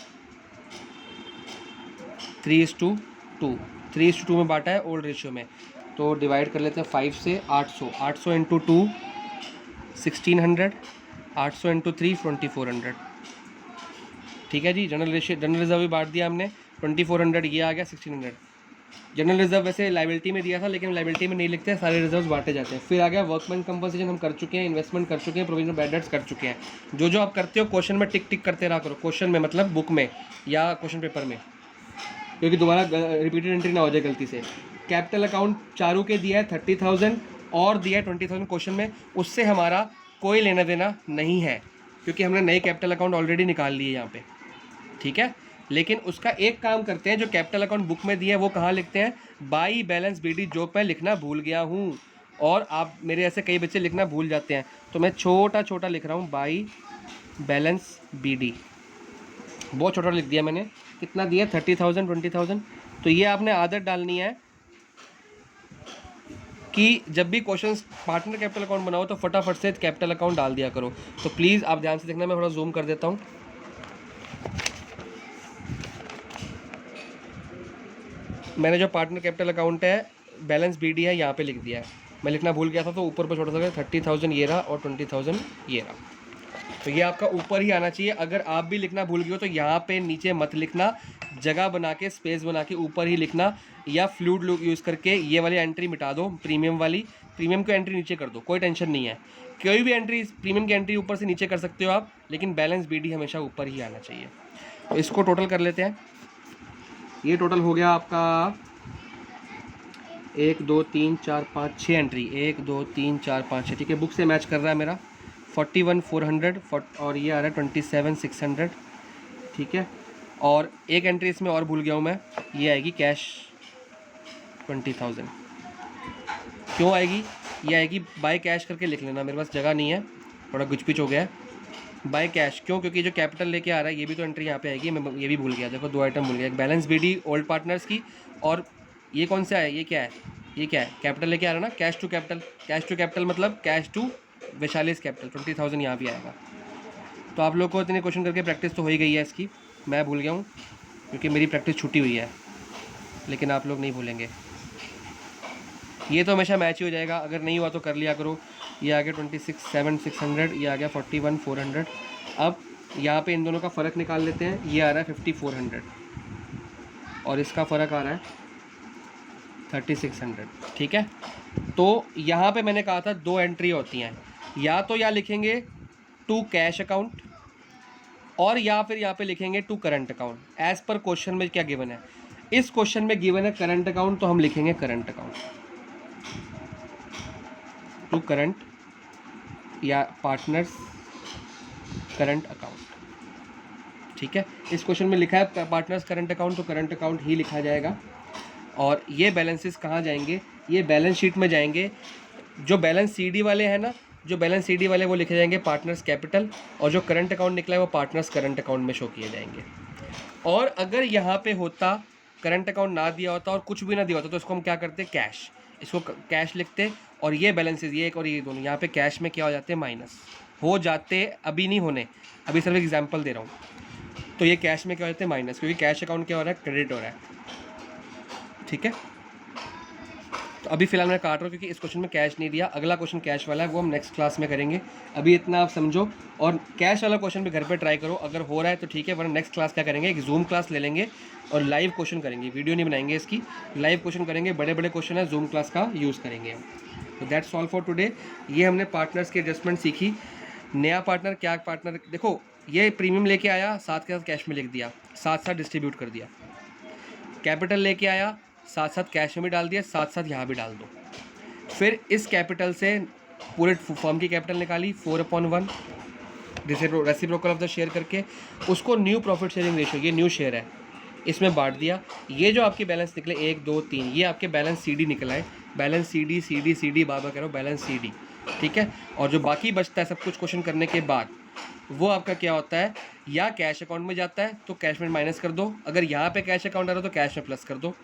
3:2। 3:2 में बांटा है ओल्ड रेशियो में, तो डिवाइड कर लेते हैं 5 से। 800, 800 इंटू 2 1600, 800 इंटू 3 2400। ठीक है जी, जनरल रिजर्व भी बांट दिया हमने 2400, ये आ गया 1600। जनरल रिजर्व वैसे लाइबिलिटी में दिया था, लेकिन लाइबिलिटी में नहीं लिखते हैं, सारे रिजर्व्स बांटे जाते हैं। फिर आ गया वर्कमैन कंपनसेशन, हम कर चुके हैं, इन्वेस्टमेंट कर चुके हैं, प्रोविजन बैड डेट्स कर चुके हैं। जो जो आप करते हो क्वेश्चन में टिक टिक करते रहा करो, क्वेश्चन में मतलब बुक में या क्वेश्चन पेपर में, क्योंकि दोबारा रिपीटेड एंट्री ना हो जाए गलती से। कैपिटल अकाउंट चारू के दिया है 30,000 और दिया है 20,000 क्वेश्चन में, उससे हमारा कोई लेना देना नहीं है, क्योंकि हमने नए कैपिटल अकाउंट ऑलरेडी निकाल लिए यहाँ पे। ठीक है, लेकिन उसका एक काम करते हैं, जो कैपिटल अकाउंट बुक में दिया है वो कहाँ लिखते हैं, बाई बैलेंस बीडी, जो मैं लिखना भूल गया हूँ, और आप मेरे ऐसे कई बच्चे लिखना भूल जाते हैं, तो मैं छोटा छोटा लिख रहा हूँ, बाई बैलेंस बीडी, बहुत छोटा लिख दिया मैंने। कितना दिया 30,000 20,000। तो ये आपने आदत डालनी है कि जब भी क्वेश्चन पार्टनर कैपिटल अकाउंट बनाओ तो फटाफट से कैपिटल अकाउंट डाल दिया करो। तो प्लीज़ आप ध्यान से देखना, मैं थोड़ा जूम कर देता हूँ। मैंने जो पार्टनर कैपिटल अकाउंट है बैलेंस बीडी है यहाँ पे लिख दिया है, मैं लिखना भूल गया था, तो ऊपर पर छोटा सा 30,000 ये रहा और 20,000 ये रहा, तो ये आपका ऊपर ही आना चाहिए। अगर आप भी लिखना भूल गए हो तो यहाँ पे नीचे मत लिखना, जगह बना के स्पेस बना के ऊपर ही लिखना, या फ्लूड लूप यूज़ करके ये वाली एंट्री मिटा दो, प्रीमियम वाली, प्रीमियम की एंट्री नीचे कर दो, कोई टेंशन नहीं है। कोई भी एंट्री प्रीमियम की एंट्री ऊपर से नीचे कर सकते हो आप, लेकिन बैलेंस बीडी हमेशा ऊपर ही आना चाहिए। तो इसको टोटल कर लेते हैं। ये टोटल हो गया आपका 1 2 3 4 5 6 एंट्री, 1 2 3 4 5 6। ठीक है, बुक से मैच कर रहा है मेरा 41,400 और ये आ रहा है 27,600। ठीक है, और एक एंट्री इसमें और भूल गया हूँ मैं, ये आएगी कैश 20,000। क्यों आएगी, ये आएगी बाय कैश करके लिख लेना, मेरे पास जगह नहीं है, थोड़ा गुचपिच हो गया है। बाय कैश क्यों, क्योंकि जो कैपिटल लेके आ रहा है ये भी तो एंट्री यहाँ पे आएगी, मैं ये भी भूल गया, देखो 2 आइटम भूल गया, एक बैलेंस बीडी ओल्ड पार्टनर्स की, और ये कौन सा है, ये क्या है, ये क्या है, कैपिटल लेके आ रहा है ना, cash to capital. Cash to capital मतलब कैश टू वैशालीज कैपिटल, 20,000 यहाँ भी आएगा। तो आप लोग को इतने क्वेश्चन करके प्रैक्टिस तो हो ही गई है इसकी, मैं भूल गया हूँ क्योंकि मेरी प्रैक्टिस छूटी हुई है, लेकिन आप लोग नहीं भूलेंगे। ये तो हमेशा मैच ही हो जाएगा, अगर नहीं हुआ तो कर लिया करो। ये आ गया 26,600, ये आ गया 41,400। अब यहाँ पे इन दोनों का फ़र्क निकाल लेते हैं, ये आ रहा है 5,400 और इसका फ़र्क आ रहा है 3,600। ठीक है, तो यहाँ पे मैंने कहा था 2 एंट्री होती हैं, या तो या लिखेंगे टू कैश अकाउंट, और या फिर यहाँ पे लिखेंगे to current account. As per question में क्या गिवन है, इस क्वेश्चन में गिवन है करंट अकाउंट, तो हम लिखेंगे करंट अकाउंट, टू करंट या पार्टनर्स करंट अकाउंट। ठीक है, इस क्वेश्चन में लिखा है पार्टनर्स करंट अकाउंट, तो करंट अकाउंट ही लिखा जाएगा। और ये बैलेंसेस कहाँ जाएंगे, ये बैलेंस शीट में जाएंगे। जो बैलेंस CD वाले हैं ना, जो बैलेंस CD वाले वो लिखे जाएंगे पार्टनर्स कैपिटल, और जो करंट अकाउंट निकला है वो पार्टनर्स करंट अकाउंट में शो किए जाएंगे। और अगर यहाँ पे होता करंट अकाउंट ना दिया होता और कुछ भी ना दिया होता तो इसको हम क्या करते, कैश, इसको कैश लिखते, और ये बैलेंसेस ये एक और ये दोनों यहाँ पे कैश में क्या हो जाते, माइनस हो जाते, अभी नहीं होने, अभी सिर्फ एग्जांपल दे रहा हूँ। तो ये कैश में क्या हो जाते, माइनस, क्योंकि कैश अकाउंट क्या हो रहा है, क्रेडिट हो रहा है। ठीक है, तो अभी फिलहाल मैं काट रहा हूँ क्योंकि इस क्वेश्चन में कैश नहीं दिया। अगला क्वेश्चन कैश वाला है, वो हम नेक्स्ट क्लास में करेंगे। अभी इतना आप समझो, और कैश वाला क्वेश्चन भी घर पे ट्राई करो, अगर हो रहा है तो ठीक है, वरना नेक्स्ट क्लास क्या करेंगे, एक जूम क्लास ले लेंगे और लाइव क्वेश्चन करेंगे, वीडियो नहीं बनाएंगे इसकी, लाइव क्वेश्चन करेंगे, बड़े बड़े क्वेश्चन है, जूम क्लास का यूज़ करेंगे हम। तो दैट्स ऑल फॉर टुडे। ये हमने पार्टनर्स की एडजस्टमेंट सीखी। नया पार्टनर क्या पार्टनर, देखो ये प्रीमियम लेके आया, साथ के साथ कैश में लिख दिया, साथ साथ डिस्ट्रीब्यूट कर दिया। कैपिटल लेके आया, साथ साथ कैश में भी डाल दिया, साथ साथ यहाँ भी डाल दो। फिर इस कैपिटल से पूरे फर्म की कैपिटल निकाली 4/1 रेसिप्रोकल ऑफ द शेयर करके, उसको न्यू प्रॉफिट शेयरिंग रेशियो, ये न्यू शेयर है, इसमें बांट दिया। ये जो आपके बैलेंस निकले 1 2 3, ये आपके बैलेंस CD निकला है, बैलेंस CD बार बार कह रहा हूँ, बैलेंस CD, ठीक है। और जो बाकी बचता है सब कुछ क्वेश्चन करने के बाद, वो आपका क्या होता है, या कैश अकाउंट में जाता है तो कैश में माइनस कर दो, अगर यहाँ पे कैश अकाउंट आ रहा है तो कैश में प्लस कर दो,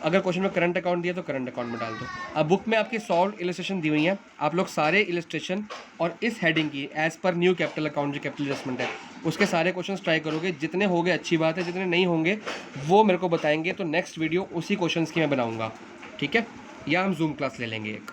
अगर क्वेश्चन में करंट अकाउंट दिया तो करंट अकाउंट में डाल दो। अब बुक में आपकी सॉल्व इलस्ट्रेशन दी हुई है, आप लोग सारे इलस्ट्रेशन और इस हेडिंग की as per new capital account जो कैपिटल एडजस्टमेंट है उसके सारे क्वेश्चंस ट्राई करोगे, जितने होंगे अच्छी बात है, जितने नहीं होंगे वो मेरे को बताएंगे, तो नेक्स्ट वीडियो उसी क्वेश्चंस की मैं बनाऊंगा, ठीक है, या हम जूम क्लास ले लेंगे एक।